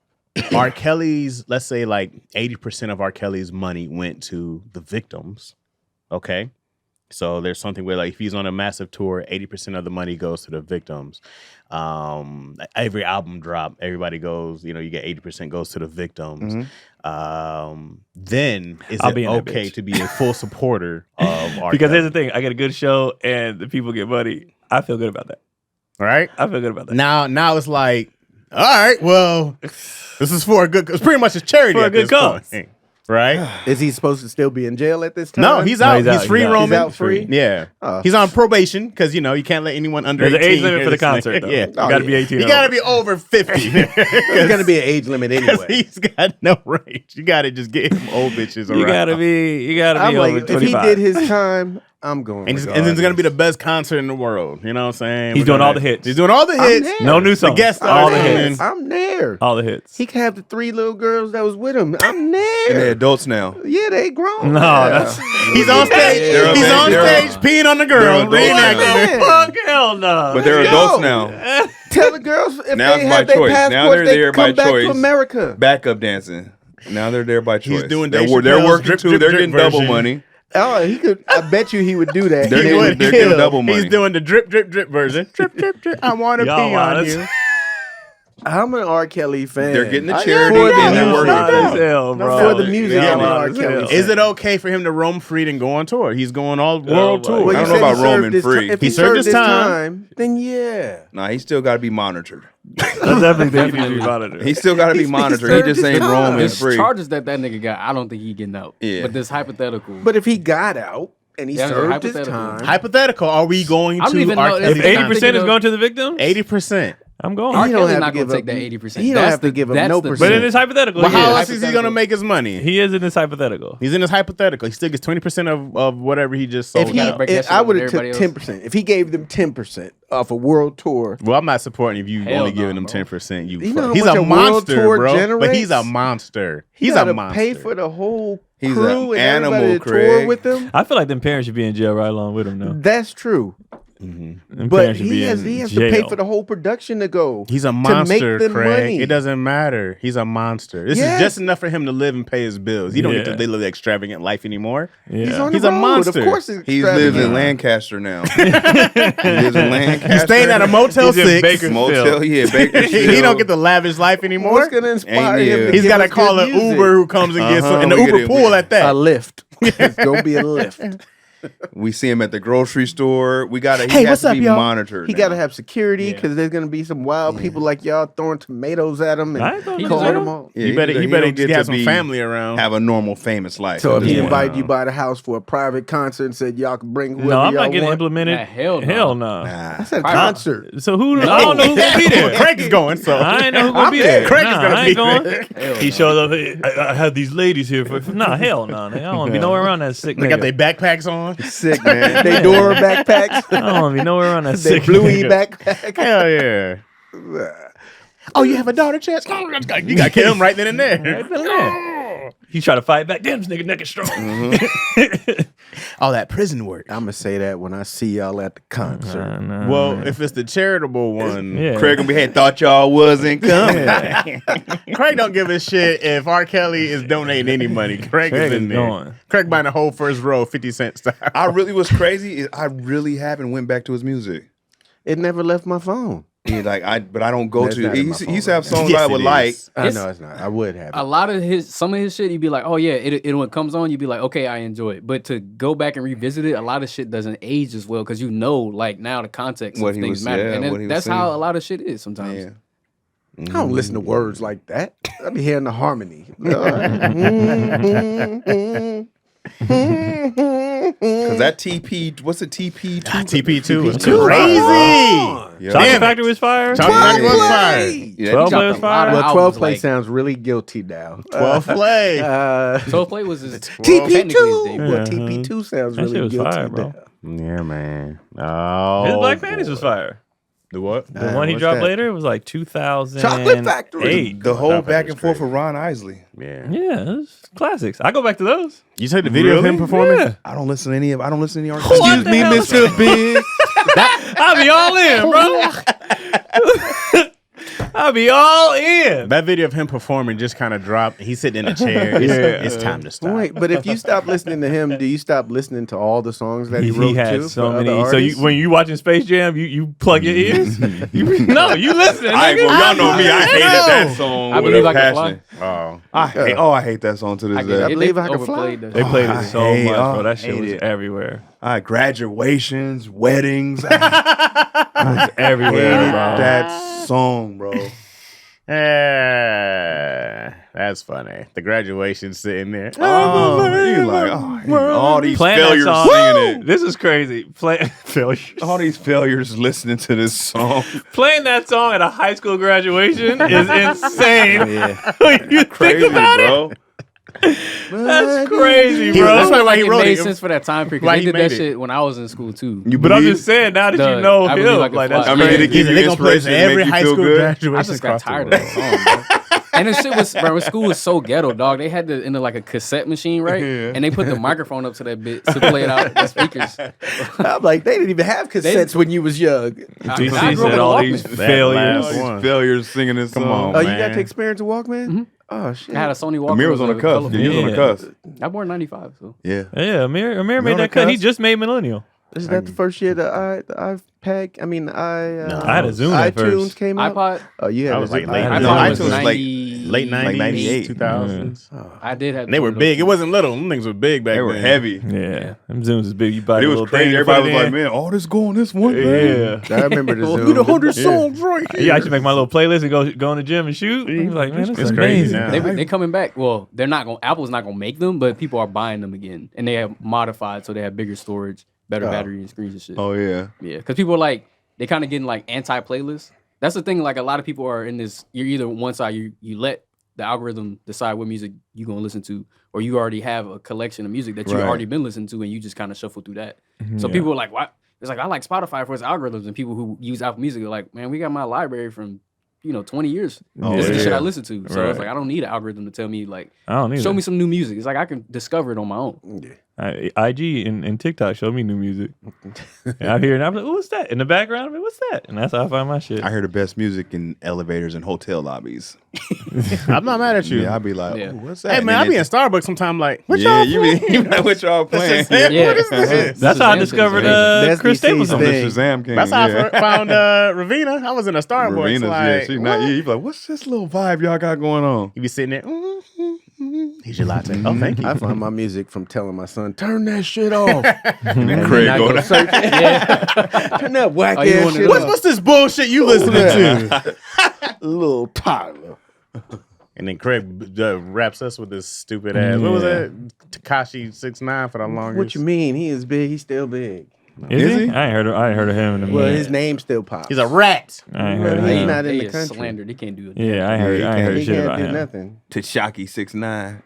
R. Kelly's, let's say like 80% of R. Kelly's money went to the victims, okay? So there's something where like if he's on a massive tour, 80% of the money goes to the victims. Every album drop, everybody goes, you get 80% goes to the victims. Then is I'll it be in that okay bitch. to be a full supporter of R. Because Kelly? here's the thing, I get a good show and the people get money. I feel good about that. right? I feel good about that. Now it's like, all right, well, this is for a good. It's pretty much a charity For a at good this cause. point, right? Is he supposed to still be in jail at this time? No, he's out. He's free roaming. He's out free? Yeah, Oh. he's on probation because you can't let anyone under. There's an 18 age limit hear for the this thing. concert, though. Yeah, You got to be 18. you or got to over. be over 50. There's gonna be an age limit Because anyway. he's got no range. You got to just get him old bitches around. You gotta be I'm over like, 25. if he did his time, I'm going. and then it's gonna be the best concert in the world. You know what I'm saying? He's We're doing gonna- all the hits. He's doing all the I'm hits. there. No new songs. guest all stars the coming hits. in. I'm there. All the hits. He could have the 3 little girls that was with him. I'm And they're there. adults now. Yeah, they grown. No, now. that's He's on stage. They're He's on they're- stage peeing on the girl, they're adults reenacting it. now. fuck hell no. But they're Let's adults go. now. Tell the girls if Now they it's have by their choice. Now passports, they're they there come by back choice. to America. Backup dancing. Now they're there by choice. doing they're, Dave they're Chappelle's working drip, too. drip, They're drip getting double version. money. Oh, he could. I bet you he would do that. They're And they getting- would they're kill. getting double money. He's doing the drip, drip, drip version. Drip, drip, drip. I want to Y'all pee on honest. you. I'm an R. Kelly fan. They're getting the I- charity for and they're the working music. Y'all as hell, bro. For the music, Y'all I'm an R. as Kelly hell. fan. Is it okay for him to roam free and go on tour? He's going all world my tour. God. Well, I you don't know said about he served roaming his free. If He he served served his his time. time, then yeah. Nah, he still got to be monitored. I definitely think he needs to be monitored. He still got to be monitored. He served just his ain't time. roaming There's free. charges that nigga got. I don't think he getting out. Yeah. But this hypothetical. But if he got out and he Yeah, served his hypothetical. time, Hypothetical. Are we going I don't to even know R. if Kelly If Hey, 80% thinking is of- going to the victims, 80%. I'm going. R. He don't Kelly's have not to gonna give take up- that 80%. he don't That's have to the- give up that's no the- percent. But in his hypothetical, Well, he how is. else is he going to make his money? He is in his hypothetical. He's in his hypothetical. He still gets 20% of whatever he just sold if he, out. break that if shit I up would with have took everybody else. 10%, if he gave them 10% off a world tour, Well, I'm not supporting if you Hell only no, giving him bro. 10%. You know how He's much a a world monster, tour bro. But he's a generates? monster. he He's a gotta monster. pay for the whole He's crew an and animal, everybody to tour Craig. with him. I feel like them parents should be in jail right along with him now. That's true. And But parents should he be has in to pay jail. for the whole production to go. He's a to monster, make the Craig. money. It doesn't matter. He's a monster. This Yes. is just enough for him to live and pay his bills. You don't get Yeah. to live an extravagant life anymore. Yeah. He's on He's the a road. monster. Of course, it's He lives in extravagant. Lancaster now. He lives in Lancaster. He's staying at a Motel He's in 6. Bakersfield. motel. Yeah, Bakersfield. He don't get the lavish life anymore. What's going to inspire Ain't him? yeah. To He's give got to us call good an music? Uber who comes and gets Uh-huh, in the we Uber get it. pool at A that. lift. It's gonna be a lift. We see him at the grocery store. We gotta. Hey, He has what's to up, be y'all? monitored. He now. got to have security Yeah. because there's gonna be some wild people like y'all throwing tomatoes at him I and thought he calling was them there. all. Yeah, You better he just don't get have to some be- family around. have a normal famous life. So at if he this point. invited you by the house for a private concert and said y'all can bring whoever No, I'm y'all not getting want, implemented. Nah, hell no. Hell no. Nah. that's a Private. concert. So who? I don't know who gonna be there. Craig is going, so I ain't know who gonna be there. there. Craig is Nah, gonna I be ain't going. there. Hell He no. shows up. Hey, I have these ladies here for. Nah, hell no. I don't want to be nowhere around that sick They got nigga. their backpacks on. Sick man. They Dora backpacks. I don't want to be nowhere around that They sick Bluey nigga. backpack. Hell yeah. Oh, you have a daughter, Chaz? You got to kill him right then and there. He try to fight back. Damn, this nigga neck is strong. All that prison work. I'm gonna say that when I see y'all at the concert. Well, if it's the charitable one, yeah. Craig gonna be. Hey, thought y'all wasn't coming. Craig don't give a shit if R. Kelly is donating any money. Craig is Craig in is there. going. Craig buying the whole first row, 50 cent style. I really was crazy. Is I really haven't went back to his music. It never left my phone. But I don't go That's to. not He in my used phone to have right now. songs Yes, I would it like. is. I It's- know it's not. I would have. A lot of some of his shit, you'd be like, oh yeah, it when it comes on, you'd be like, okay, I enjoy it. But to go back and revisit it, a lot of shit doesn't age as well because you know, like now the context What of he things was- matter, yeah, and what then he was that's how saying. a lot of shit is sometimes. Yeah. I don't listen to words like that. I be hearing the harmony. Because that TP, what's the TP? TP2 was TP2. crazy. Yeah. Chocolate Damn it. Factory was fire. Chocolate Factory was fire. Yeah, 12 dropped players a lot fire. of Well, 12 albums, play like- sounds really guilty now. 12 play. So play was his TP2. technically his debut. Well, Yeah. TP2 sounds That really shit was guilty fire, bro. now. Yeah, man. Oh, His Black Panties was fire. The what? The one he what's dropped that? later was like 2008. Chocolate Factory. The whole Chocolate back was and forth crazy. with Ron Isley. Yeah. Yeah, it's classics. I go back to those. You saw the video of him performing? Yeah. I don't listen to any of. I don't listen to any What artists. the hell is that? Big. I'll be all in, bro. I'll be all in. That video of him performing just kind of dropped. He's sitting in a chair. It's time to stop. Wait, but if you stop listening to him, do you stop listening to all the songs that he wrote had too? so for many. other So artists? when you watching Space Jam, you plug your ears. No, you listen. I, nigga. well, y'all know me. I hated that song. I with Believe a I Can passion. Oh. I hate that song to this I day. get it. believe They I can fly. overplayed that They shit. played I it so hate- much, bro. oh, That shit hate was it. everywhere. Graduations, weddings. I Everywhere, hated bro. that song, bro. That's funny. The graduation sitting there. Oh, you like all these Playing that failures song. singing it. This is crazy. Failures. All these failures listening to this song. Playing that song at a high school graduation is insane. Yeah. When you Crazy, think about it, bro. that's crazy, He- bro. that's why he It wrote made it. sense for that time period. Why 'cause he They did that made it. shit when I was in school too. You But I'm believe? just saying, now that The you know I Believe I him, Can like Fly. that's I mean, crazy. did it give you They're gonna play inspiration to every make you high feel school good? graduation. I just got across the tired of world. that song, bro. And the shit was, bro, school was so ghetto, dog. They had the like a cassette machine, right? Yeah. And they put the microphone up to that bit to play it out the speakers. I'm like, they didn't even have cassettes when you was young. I DC grew up said with all a these Walkman. failures. last All one. these failures singing this Come song. on. Oh, you man. got to experience a Walkman? Oh, shit. I had a Sony Walkman. Amir was on the cusp. Yeah, you was on the Yeah. cusp. I born in '95, so Yeah. Yeah, Amir on made the that cut. He cusp? just made Millennial. Is that the first year the iPad? I mean, I had a Zoom at iTunes first. came out. iPod. Oh, you had I a was like Zoom- late- I had a no, iPod Zoom. was iTunes was like 90, Late 90s, 98. 2000s. I did have. They were one of big. It those. wasn't little. Them things were big back They were then. heavy. Yeah, them Zooms is big. You buy But the it was little crazy. thing, Everybody put was it like, in. man, all this going this one thing. Yeah. I remember the Zoom. You the 100 songs right here. Yeah, I should make my little playlist and go in the gym and shoot. He's like, man, this It's is crazy amazing. now. They coming back. Well, they're not going. Apple's not going to make them, but people are buying them again, and they have modified so they have bigger storage, better battery and screens and shit. Oh yeah. Yeah, because people are like they kind of getting like anti-playlists. That's the thing. Like a lot of people are in this. You're either one side. You let the algorithm decide what music you gonna listen to, or you already have a collection of music that you've Right. already been listening to, and you just kind of shuffle through that. So Yeah. people are like, "What?" It's like I like Spotify for its algorithms, and people who use Apple Music are like, "Man, we got my library from 20 years. Oh, This is the shit yeah. I listen to." So Right. it's like I don't need an algorithm to tell me like, I don't either. show me some new music. It's like I can discover it on my own. IG and TikTok showed me new music. And I'm here and I'm like, what's that? In the background, I'm like, what's that? And that's how I find my shit. I hear the best music in elevators and hotel lobbies. I'm not mad at you. Yeah, I'd be like, Yeah. "Ooh, what's that?" Hey, man, I be in Starbucks sometime like, what yeah, y'all you playing? be like, what y'all playing? Yeah. What is this? That's how I Shazam discovered That's Chris DC's Stapleton. thing. Shazam King. That's how yeah. I found Ravina. I was in a Starbucks. Marina's, yeah, like, she not. what? Yeah, you be like, what's this little vibe y'all got going on? You be sitting there. Here's your latte. Oh, thank you. I find my music from telling my son, turn that shit off. And then And Craig then I go go down. search it. Yeah. Turn that whack Oh, you ass wanna shit know? off. What's this bullshit you listening to? Little Tyler. And then Craig wraps us with this stupid ass. What was that? Tekashi 6ix9ine for the longest. What you mean? He is big. He's still big. Is Is he? he? I ain't heard of him in a minute. Well, his name still pops. He's a rat. I ain't heard of He's him. not in He the is country. slandered. He can't do it. Yeah, I ain't heard He shit can't about do him. nothing. Tekashi 6ix9ine.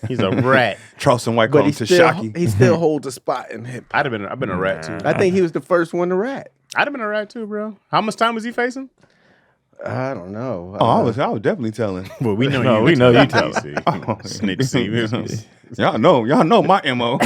He's a rat. Charleston White But called him Tekashi. he still holds a spot in hip hop. I've been a rat too. I think he was the first one to rat. I'd have been a rat too, bro. How much time was he facing? I don't know. Oh, I was definitely telling. Well, we know No, you. we know you tell Snitch see. Y'all know my MO.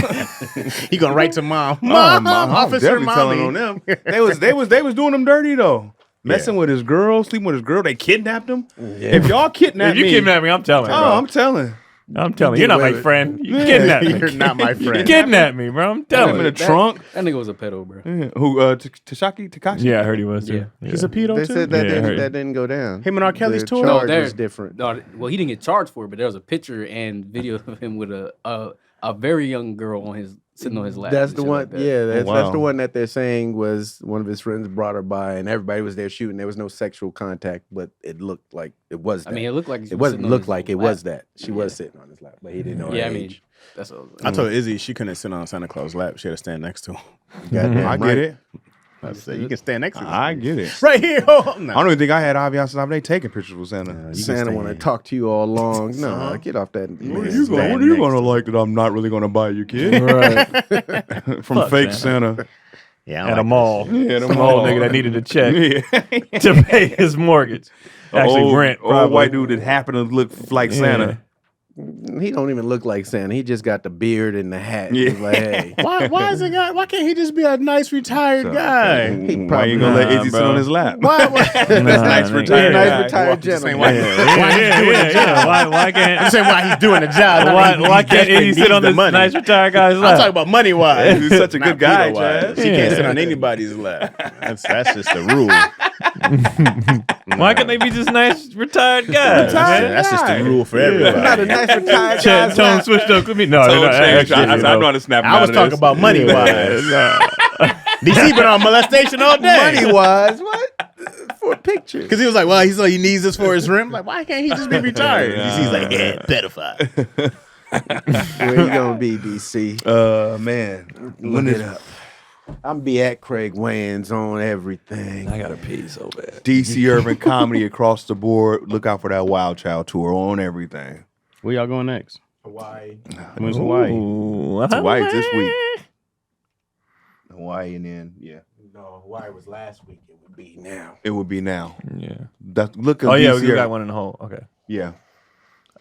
He gonna write to mom. Oh, Mom, I was officer, definitely telling on mommy. them. They was doing them dirty though. Messing with his girl, sleeping with his girl. They kidnapped him. If y'all kidnap If you me, kidnap me, I'm telling you. oh, I'm telling. I'm telling you. You're not my friend. You kidnapped me. You're not my You friend. kidnapped me, bro. I'm Put him telling in you. the trunk. That nigga was a pedo, bro. Yeah. Who? Tekashi? Yeah, I heard he was too. Yeah. He's a pedo They too. said that, Yeah, I heard. that didn't go down. Him and R. Kelly's The tour? No, charge there- was different. No, well, he didn't get charged for it, but there was a picture and video of him with a very young girl on his sitting on his lap. That's and the shit one. like that. Yeah, that's wow. the one that they're saying was one of his friends brought her by, and everybody was there shooting. There was no sexual contact, but it looked like it was. That. I mean, it looked like he it was wasn't sitting on look his like it lap. was that. She Yeah. was sitting on his lap, but he didn't know her Yeah, I mean, age. that's what I told Izzy she couldn't sit on Santa Claus' lap. She had to stand next to him. Goddamn I right. get it. I said, you can stand next to him. I get it. Right here. Oh, no. I don't even think I had Aviance Stop. They taking pictures with Santa. You can Santa want to stand. talk to you all along. No, get off that. What man. are you stand going next to like that I'm not really going to buy you, kid? Right. From Fuck fake Santa. Santa. Yeah, I At like a mall. Yeah, Some old nigga that needed a check Yeah. to pay his mortgage. Actually, old, rent. Old Probably. white dude that happened to look like Santa. He don't even look like Santa. He just got the beard and the hat. Yeah. He's like, hey. Why is it guy? Why can't he just be a nice retired guy? Why you gonna let Nah, Izzy sit bro. on his lap? Why? That's Nah, nice nigga. retired Nice guy. retired Just saying gentleman. why- Why can't? I'm saying why he's doing the job. not Why, he- why he's can't desperate, he needs sit on the this money. nice retired guy's I'm lap? talking about money wise. He's such a good guy, Chaz. Chaz. He Yeah. can't sit on anybody's lap. That's just the rule. Why can't they be just nice retired guys? man? That's just the rule for everybody. Not a nice retired Chat guy's tone lap. switched up with me. No, Tone they're not. changed. Actually, I know how to snap him I out was of talking this. about money wise. DC been on molestation all day. Money wise, what? For a picture. Because he was like, well, he needs this for his rim. Like, why can't he just be retired? Yeah. DC's like, yeah, pedophile. Where you gonna be, DC? Man. Look it up. I'm be at Craig Wayans on everything. I gotta pee so bad. DC urban comedy across the board. Look out for that Wild Child tour on everything. Where y'all going next? Hawaii. When's Hawaii? Ooh, Hawaii this week. Hawaii and then No, Hawaii was last week. It would be now. it would be now. Yeah. Look at Oh yeah, DC we got urban. one in the hole. Okay. Yeah.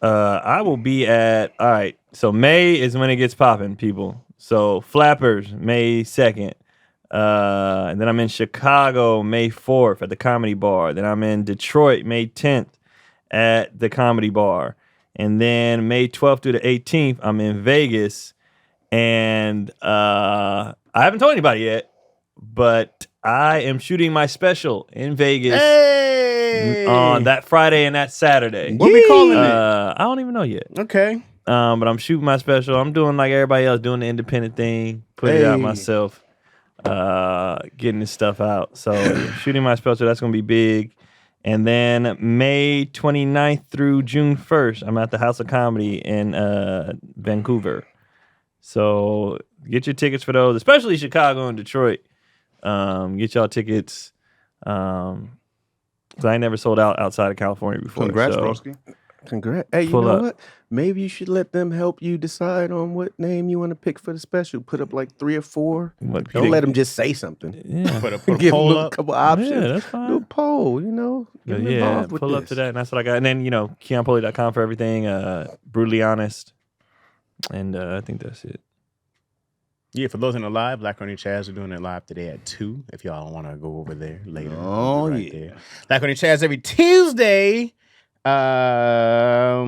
I will be at. All right. So May is when it gets popping, people. So Flappers, May 2nd. And then I'm in Chicago, May 4th at the Comedy Bar. Then I'm in Detroit, May 10th at the Comedy Bar. And then May 12th through the 18th, I'm in Vegas. And I haven't told anybody yet, but I am shooting my special in Vegas Hey! on that Friday and that Saturday. What we calling it? I don't even know yet. Okay. But I'm shooting my special. I'm doing like everybody else, doing the independent thing, putting it out Hey. myself, getting this stuff out. So shooting my special, that's gonna be big. And then May 29th through June 1st, I'm at the House of Comedy in Vancouver. So get your tickets for those, especially Chicago and Detroit. Get y'all tickets. 'Cause I ain't never sold out outside of California before. Congrats, so. broski. Congrats. Hey, you Pull know up. what? Maybe you should let them help you decide on what name you want to pick for the special. Put up like 3 or 4. What, Don't let them just say something. Yeah. Put a Give them poll a up. couple options. Yeah, that's Do a fine. poll, you know. Get them Yeah, involved with pull up this. to that, and that's what I got. And then, KeonPoli.com for everything. Brutally honest. And I think that's it. Yeah, for those in the live, Black Ernie Chaz are doing it live today at 2. If y'all want to go over there later. Oh, Right yeah. there. Black Ernie Chaz every Tuesday. April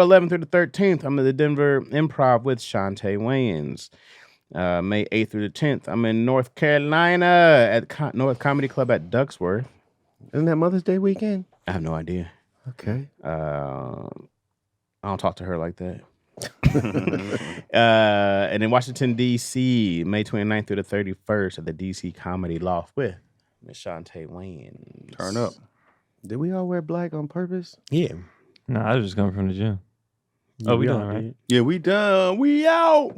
11th through the 13th, I'm at the Denver Improv with Shantae Wayans. May 8th through the 10th, I'm in North Carolina at North Comedy Club at Ducksworth. Isn't that Mother's Day weekend? I have no idea. Okay. I don't talk to her like that. And in Washington, D.C., May 29th through the 31st at the D.C. Comedy Loft with Miss Shantae Wayans. Turn up. Did we all wear black on purpose? Yeah. No, I was just coming from the gym. Oh, we done, right? Yeah, we done. We out.